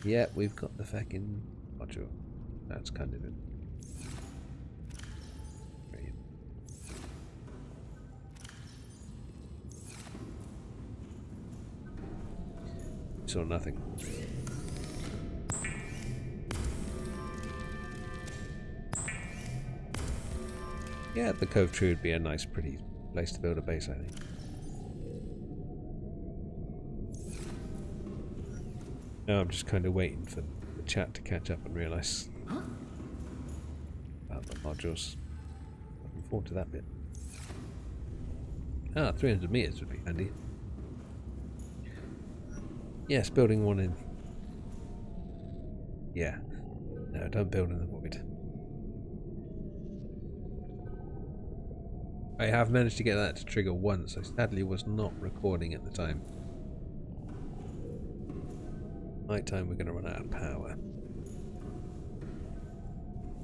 Yeah, we've got the fucking module. That's kind of it. Brilliant. Saw nothing. Yeah, the Cove Tree would be a nice, pretty place to build a base, I think. Now I'm just kind of waiting for the chat to catch up and realise about the modules. Looking forward to that bit. 300 meters would be handy. Yes, building one in... Yeah. No, don't build in the void. I have managed to get that to trigger once. I sadly was not recording at the time. Night time, we're going to run out of power.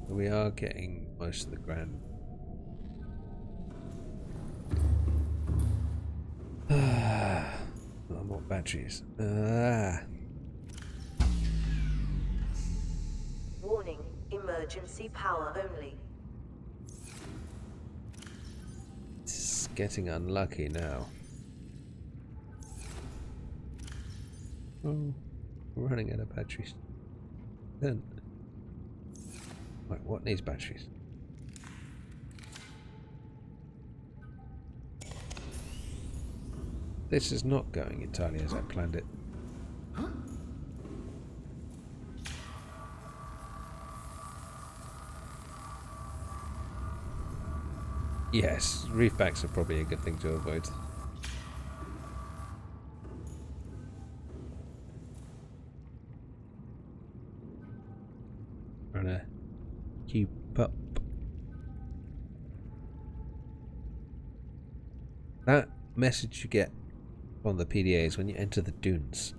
We are getting most of the grand. No more batteries. Warning, emergency power only. It's getting unlucky now. Oh, we're running out of batteries. Then, right, what needs batteries? This is not going entirely as I planned it. Yes, reef backs are probably a good thing to avoid. Trying to keep up. That message you get on the PDAs when you enter the dunes.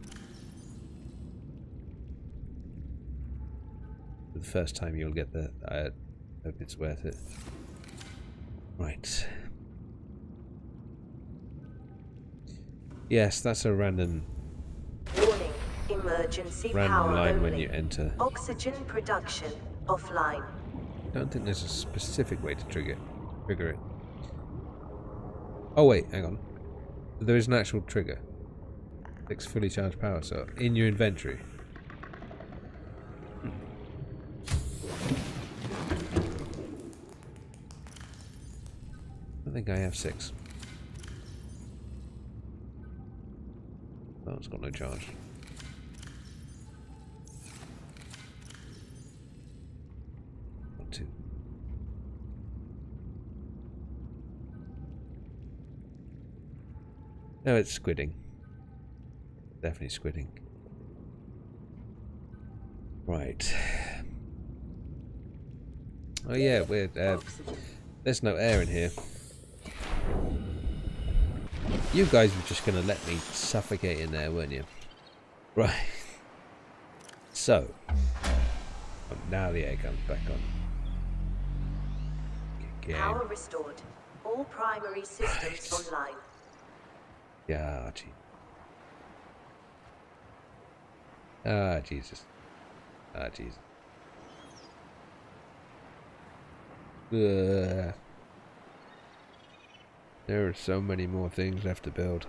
For the first time you'll get the... I hope it's worth it. Right. Yes, that's a random... Warning, emergency power random line only. when you enter. Oxygen production offline. I don't think there's a specific way to trigger it. Oh wait, hang on. There is an actual trigger. 6 fully charged power cell in your inventory. I think I have 6. Oh, it's got no charge. Got two. No, it's squidding. Definitely squidding. Right. Oh yeah, we're there's no air in here. You guys were just gonna let me suffocate in there, weren't you? Right. So now the air comes back on. Again. Power restored. All primary systems online. Yeah, gee. Ah, Jesus. Ah, Jesus. There are so many more things left to build.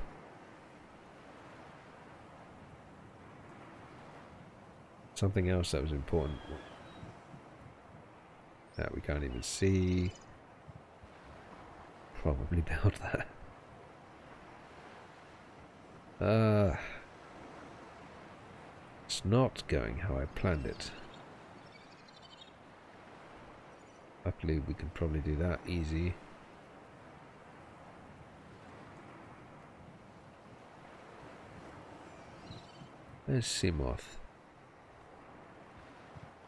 Something else that was important that we can't even see. Probably build that. It's not going how I planned it. Luckily we can probably do that easy. There's Seamoth.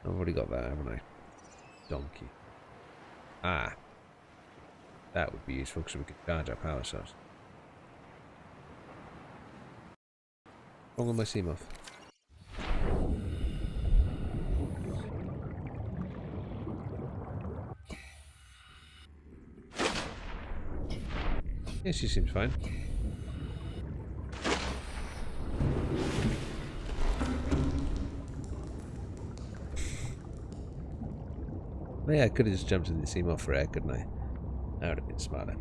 I've already got that, haven't I? Donkey. Ah. That would be useful because we could charge our power source. Wrong with my Seamoth. Yeah, she seems fine. Well, yeah, I could have just jumped in the Seamoth for air, couldn't I? That would have been smarter.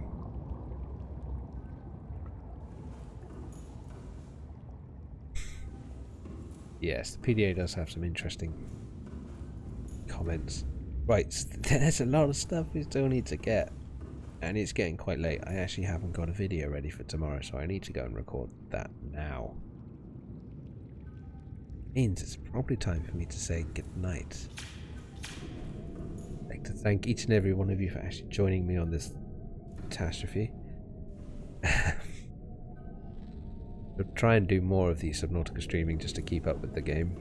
Yes, the PDA does have some interesting comments. Right, there's a lot of stuff we still need to get. And it's getting quite late. I actually haven't got a video ready for tomorrow, so I need to go and record that now. Means it's probably time for me to say good night. I'd like to thank each and every one of you for actually joining me on this catastrophe. I'll try and do more of the Subnautica streaming just to keep up with the game.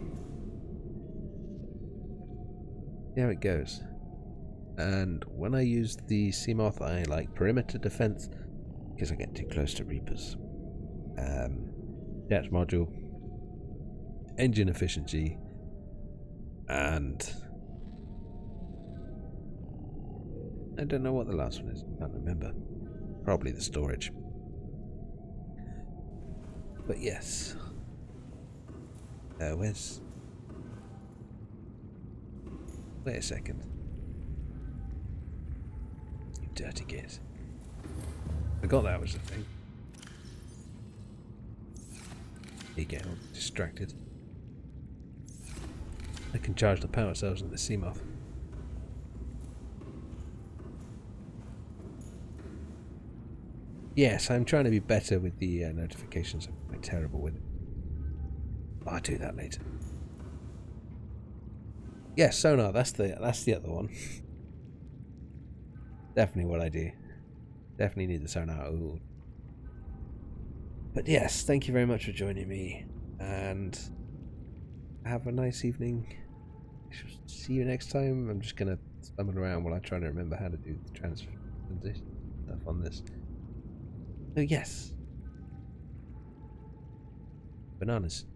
See how it goes. And when I use the Seamoth, I like perimeter defense because I get too close to Reapers. Depth module, engine efficiency, and I don't know what the last one is. I can't remember. Probably the storage. But yes. Wait a second. Dirty git. Forgot that was the thing. You get all distracted. I can charge the power cells in the Seamoth. Yes, I'm trying to be better with the notifications. I'm quite terrible with it. I'll do that later. Yes, sonar. That's the other one. Definitely what I do. Definitely need the sonar. Ooh. But yes, thank you very much for joining me, and have a nice evening. See you next time. I'm just gonna stumble around while I try to remember how to do the transition stuff on this. So yes, bananas.